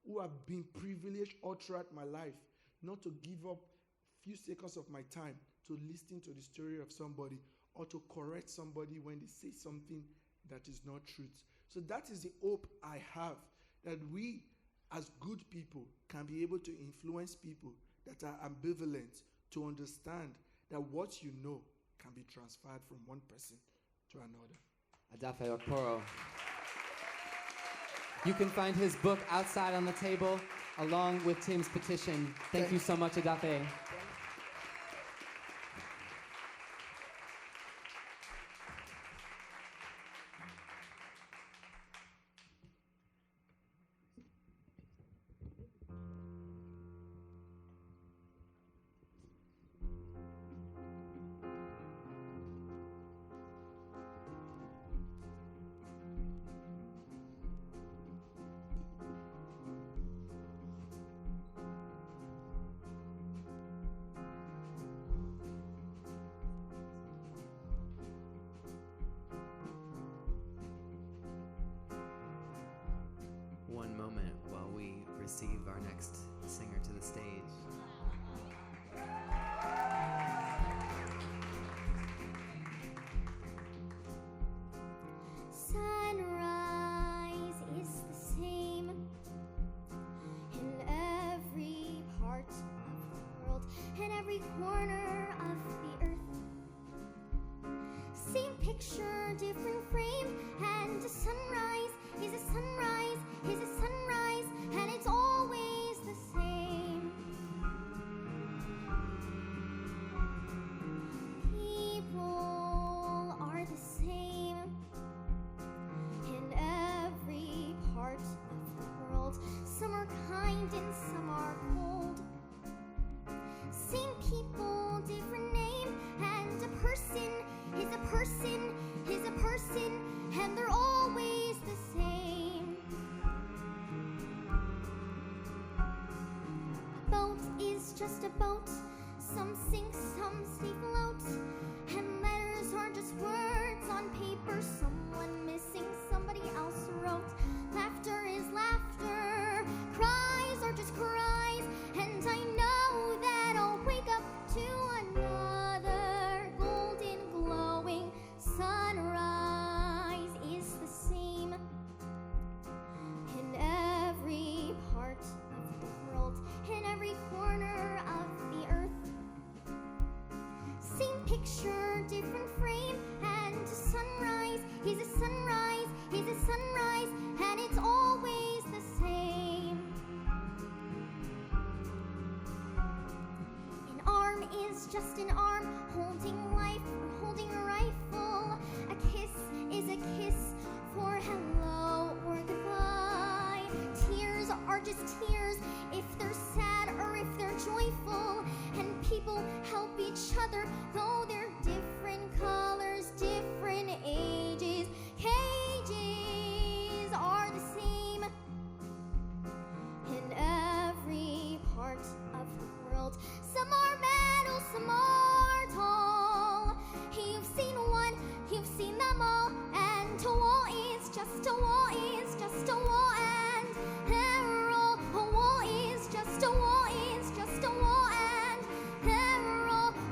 who have been privileged all throughout my life, not to give up a few seconds of my time to listen to the story of somebody or to correct somebody when they say something that is not truth. So that is the hope I have, that we as good people can be able to influence people that are ambivalent to understand that what you know can be transferred from one person to another. Adafe Okporo. You can find his book outside on the table along with Tim's petition. Thank you so much, Adafe. One moment while we receive our next singer to the stage. Sunrise is the same in every part of the world and every corner of the earth. Same picture, different frame, and a sunrise is a sunrise, is a sunrise, and it's always the same. People are the same in every part of the world. Some are kind and some are cold. Same people, different name, and a person is a person, is a person, and they're always the same. A boat is just a boat. Some sink, some stay float. And letters are just words on paper. Someone missing, somebody else wrote. Laughter is laughter. Cries are just cries. And I know that I'll wake up to another golden glowing sunrise is the same in every part of the world, in every corner of the earth. Same picture, different frame, and a sunrise is a sunrise, is a sunrise, and it's always the same. An arm is just an arm, holding life or holding a rifle. A kiss is a kiss for hello or goodbye. Tears are just tears if they're sad or if they're joyful. And people help each other, though they're different colors, different ages. Cages are the same in every part of the world. Some are metal, some are tall. You've seen one, you've seen them all. And a wall is just a wall, is just a wall. And a wall is just a wall, is just a wall. And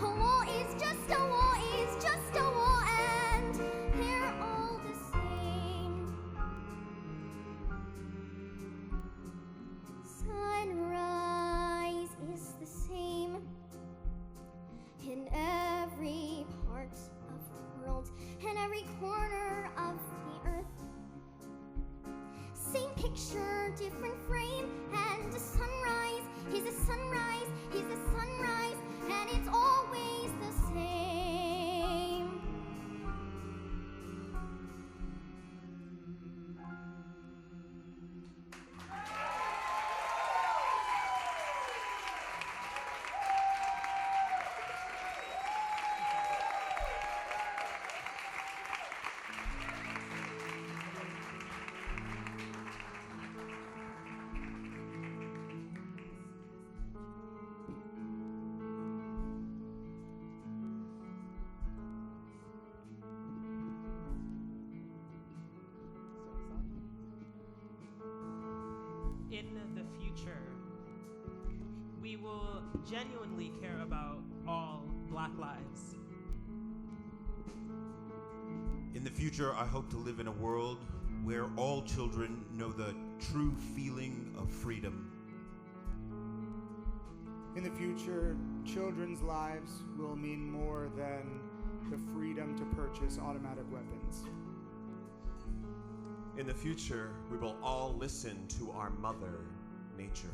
a wall is just a wall, is just a wall. And they're all the same. Sunrise is the same in every part of the world and every corner of the earth. Same picture, different frame, and a sunrise He's a sunrise, he's a sunrise, and it's always the same. In the future, we will genuinely care about all Black lives. In the future, I hope to live in a world where all children know the true feeling of freedom. In the future, children's lives will mean more than the freedom to purchase automatic weapons. In the future, we will all listen to our mother, nature.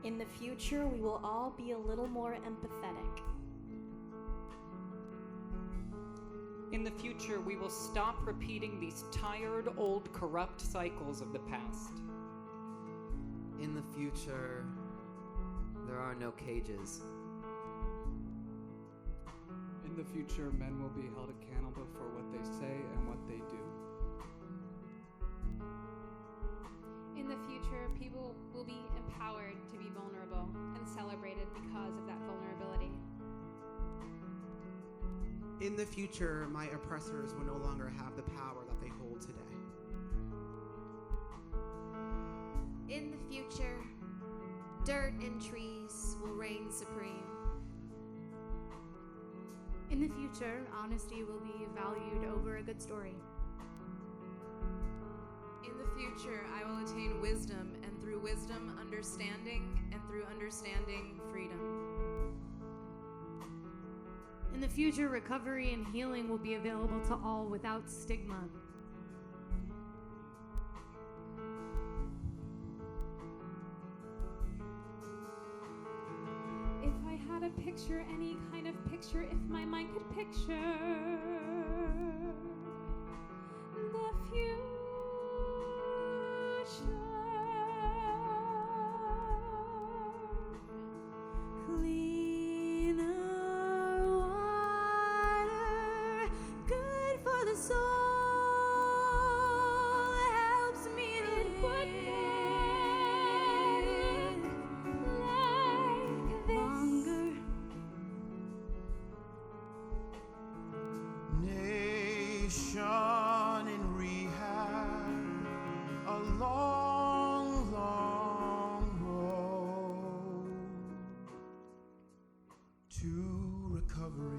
In the future, we will all be a little more empathetic. In the future, we will stop repeating these tired, old, corrupt cycles of the past. In the future, there are no cages. In the future, men will be held accountable for what they say and what they do. In the future, people will be empowered to be vulnerable and celebrated because of that vulnerability. In the future, my oppressors will no longer have the power that they hold today. In the future, dirt and trees will reign supreme. In the future, honesty will be valued over a good story. In the future, I will attain wisdom, and through wisdom, understanding, and through understanding, freedom. In the future, recovery and healing will be available to all without stigma. If I had a picture, any kind of picture, if my mind could picture the future. Cleaner water, good for the soul, helps me live. Like this. Longer. Nation in rehab, a long, long road to recovery.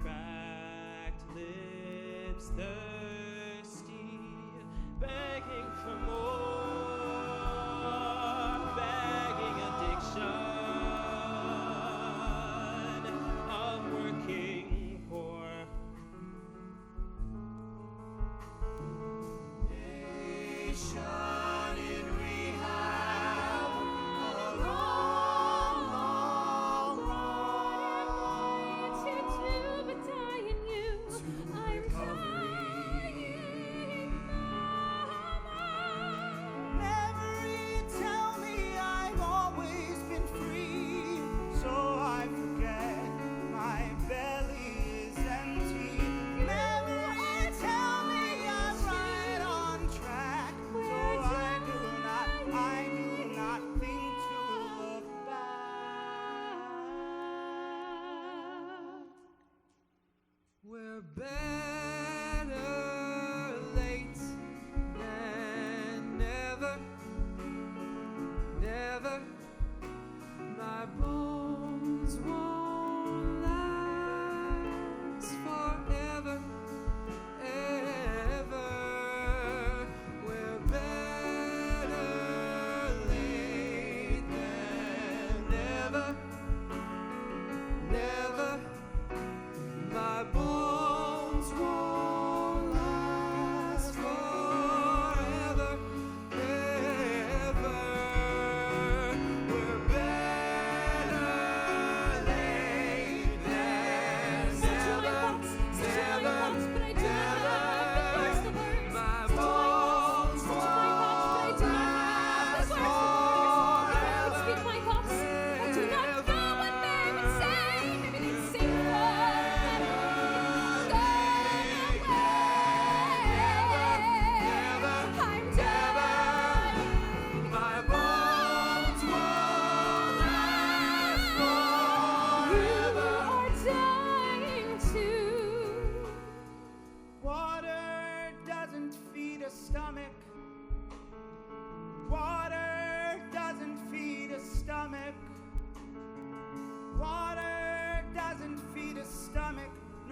Cracked lips, thirsty, begging for more, begging addiction of working poor. Nation in rehab, a long, long road To but die in you. I'm recovery.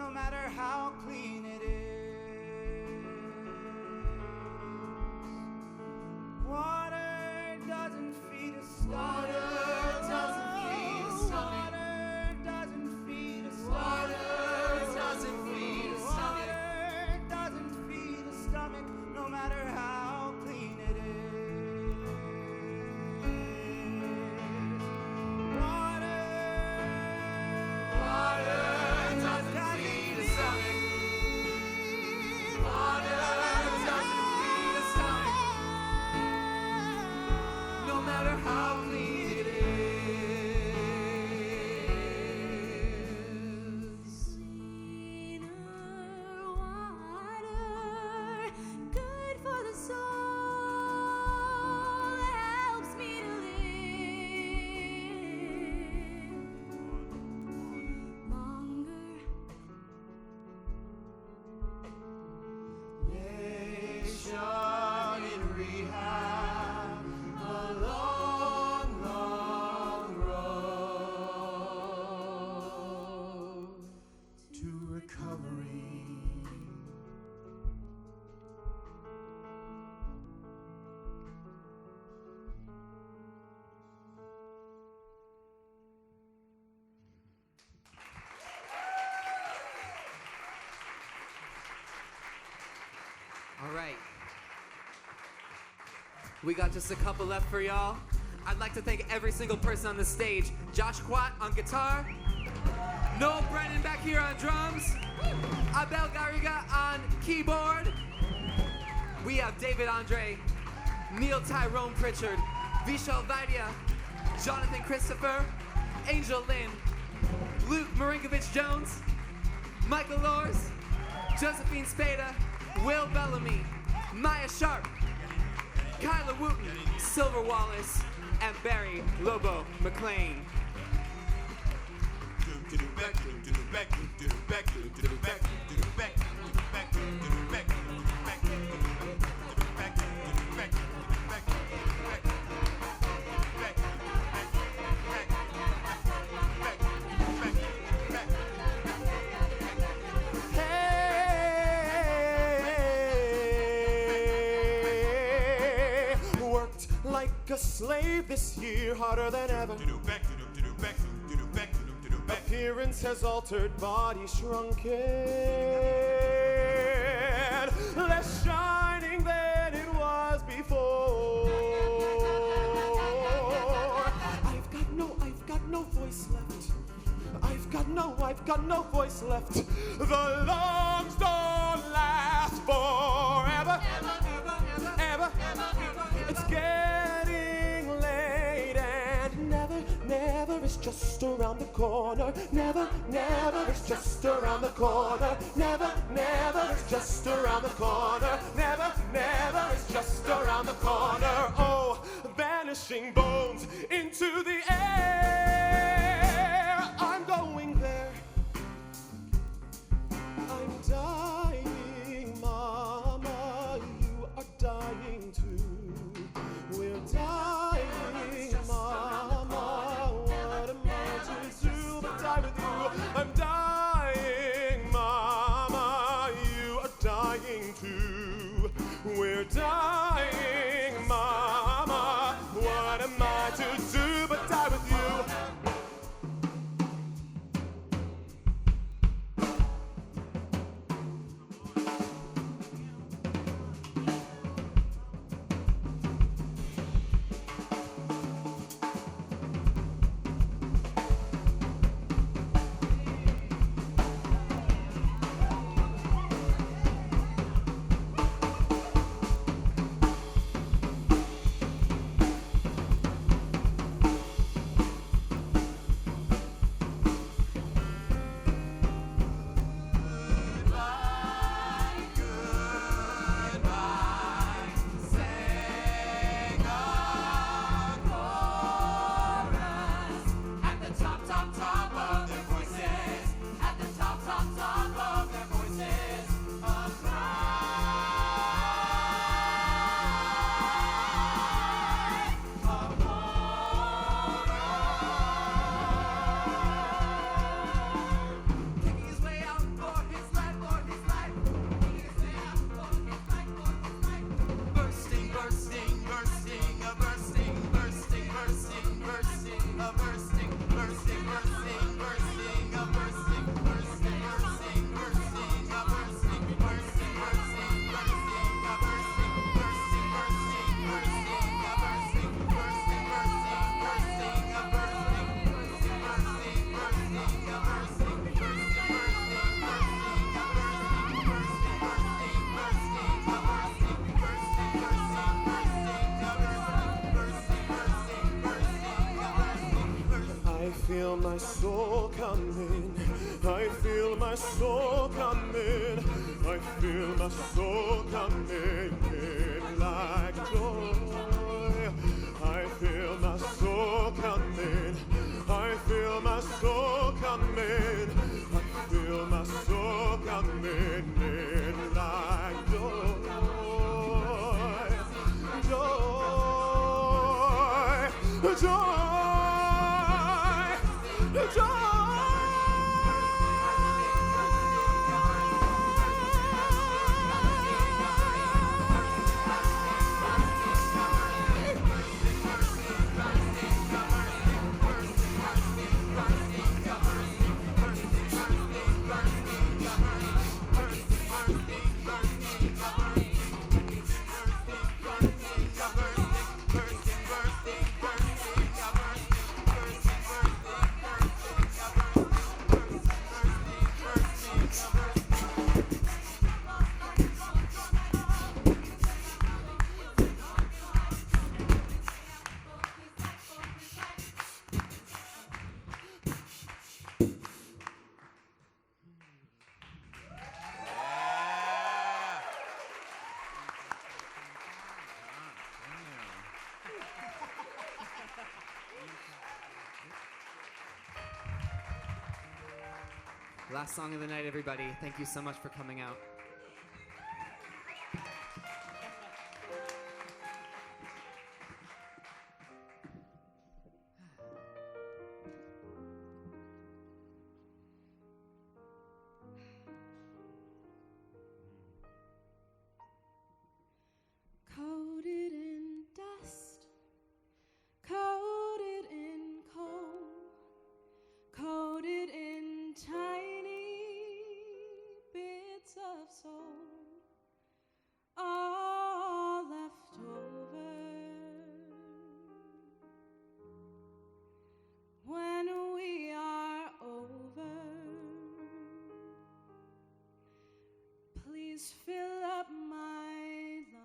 no matter how clean it is. Water doesn't feed a stomach. Water doesn't feed a stomach. Water doesn't feed a stomach. Water doesn't feed a stomach. Water doesn't feed a stomach, no matter how clean it is. Water doesn't feed a stomach. Water doesn't feed a stomach. No matter how clean it is. Good for the soul, helps me to live longer. Nation in rehab, a long, long road to recovery. All right. We got just a couple left for y'all. I'd like to thank every single person on the stage. Josh Quat on guitar. Noel Brennan back here on drums. Abel Garriga on keyboard. We have David Andre, Neil Tyrone Pritchard, Vishal Vaidya, Jonathan Christopher, Angel Lynn, Luke Marinkovich-Jones, Michael Lors, Josephine Spada, Will Bellamy, Maya Sharp, Kyla Wooten, Silver Wallace, and Barry Lobo McLean. Worked like a slave this year, harder than ever. Appearance has altered, body shrunken. Less shining than it was before. I've got no voice left. I've got no voice left. The lungs don't last forever. Ever. It's getting late and never is just around the corner. Never is just around the corner. Never is just around the corner. Never is just around the corner. Oh, vanishing bones into the air. I'm going there. I'm dying, Mama. You are dying too. We're dying, Mama. What am I to do but die with you? I'm dying, Mama. You are dying too. We're dying, Mama. What am my soul coming. I feel my soul coming. I feel my soul coming in like joy. I feel my soul coming. I feel my soul coming. I feel my soul coming in like joy. Joy. Joy. Joy. Last song of the night, everybody. Thank you so much for coming out. Coated in dust, coated in coal, coated in tiny bits of soul, all left over when we are over. Please fill up my lungs.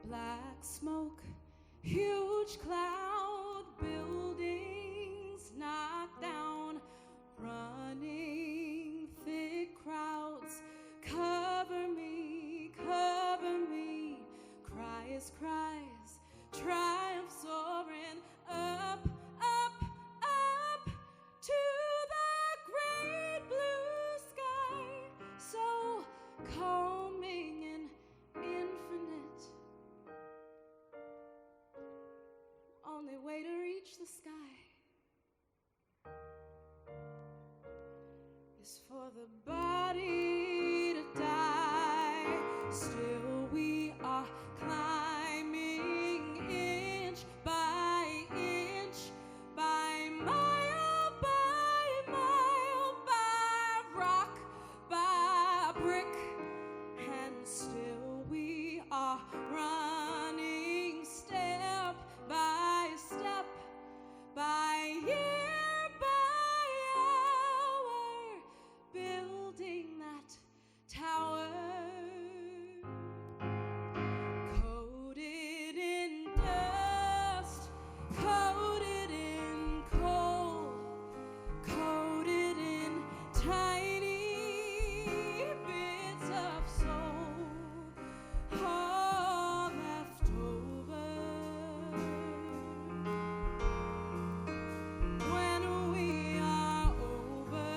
Black smoke, huge cloud, buildings knocked down, running thick crowds. Cover me, cries, cries, triumph soaring up, up, up to the great blue sky, so calming and infinite. Only way to reach the sky is for the body to die. Still we are climbing inch by inch, by mile, by rock, by brick, and still we are running step by step, by year, by hour, building that tower. Coated in dust, coated in coal, coated in tiny bits of soul, all left over when we are over.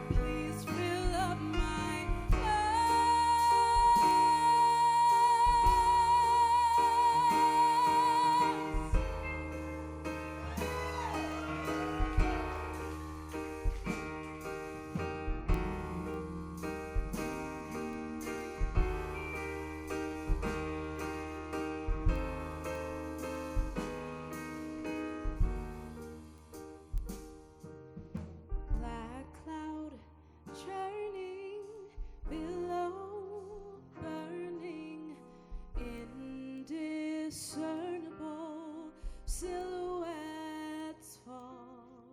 Please fill up my lungs. Black cloud churning below, burning, indiscernible silhouettes fall.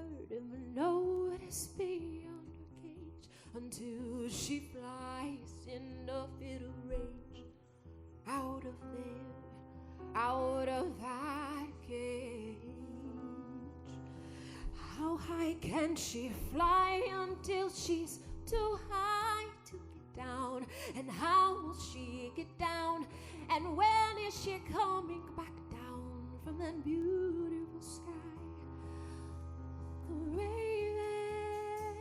bird ever notice beyond her cage until she flies in a fit of rage out of there, out of that cage? How high can she fly until she's too high to get down? And how will she get down? And when is she coming back down from that beautiful sky? The raven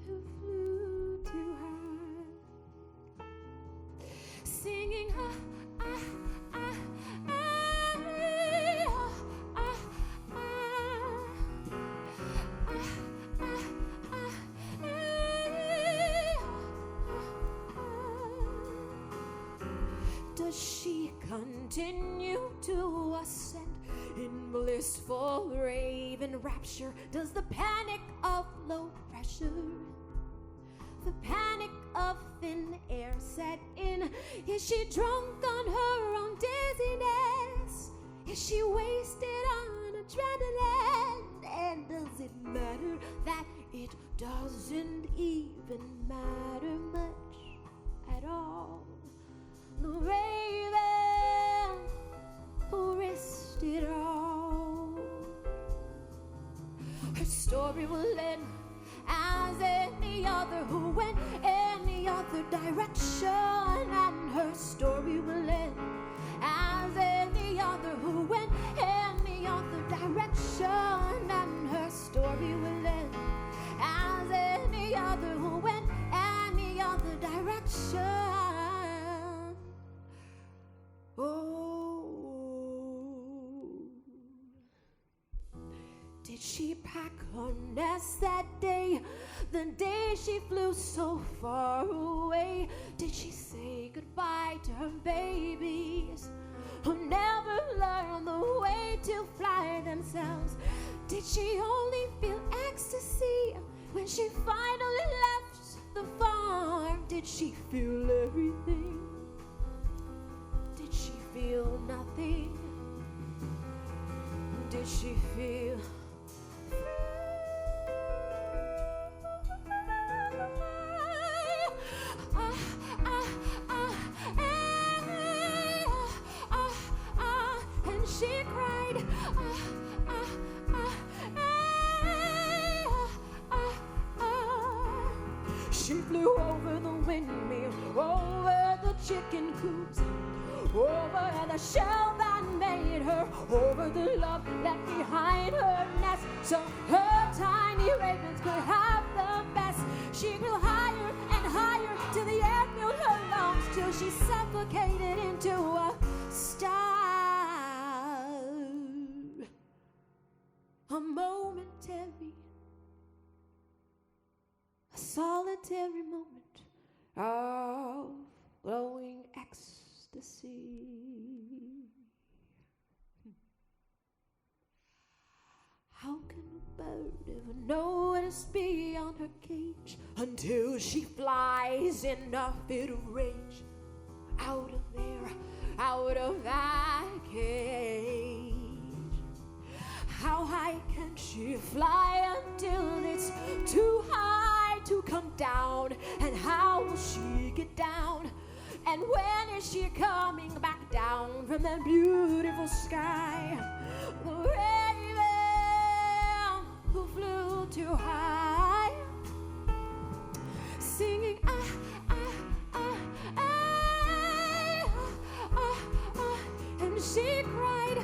who flew too high, singing Does she continue to ascend in blissful raven rapture? Does the panic of low pressure, the panic of thin air set in? Is she drunk on her own dizziness? Is she wasted on adrenaline? And does it matter that it doesn't even matter much at all? The raven who risked it all. Her story will end as any other who went any other direction, and her story will end as any other who went any other direction, and her story will end as any other who went any other direction. Oh, did she pack her nest that day, the day she flew so far away? Did she say goodbye to her babies who never learned the way to fly themselves? Did she only feel ecstasy when she finally left the farm? Did she feel everything? Did she feel nothing? Did she feel and she cried she flew over the windmill, over the chicken coops, over the shell that made her, over the love left behind her nest, so her tiny ravens could have the best. She grew higher and higher till the air filled her lungs, till she suffocated into a star. A momentary, a solitary moment of glowing ecstasy. How can a bird ever know what is beyond her cage until she flies in a fit of rage out of there, out of that cage? How high can she fly until it's too high to come down? And how will she get down? And when is she coming back down from that beautiful sky? The raven who flew too high, singing and she cried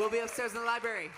We'll be upstairs in the library.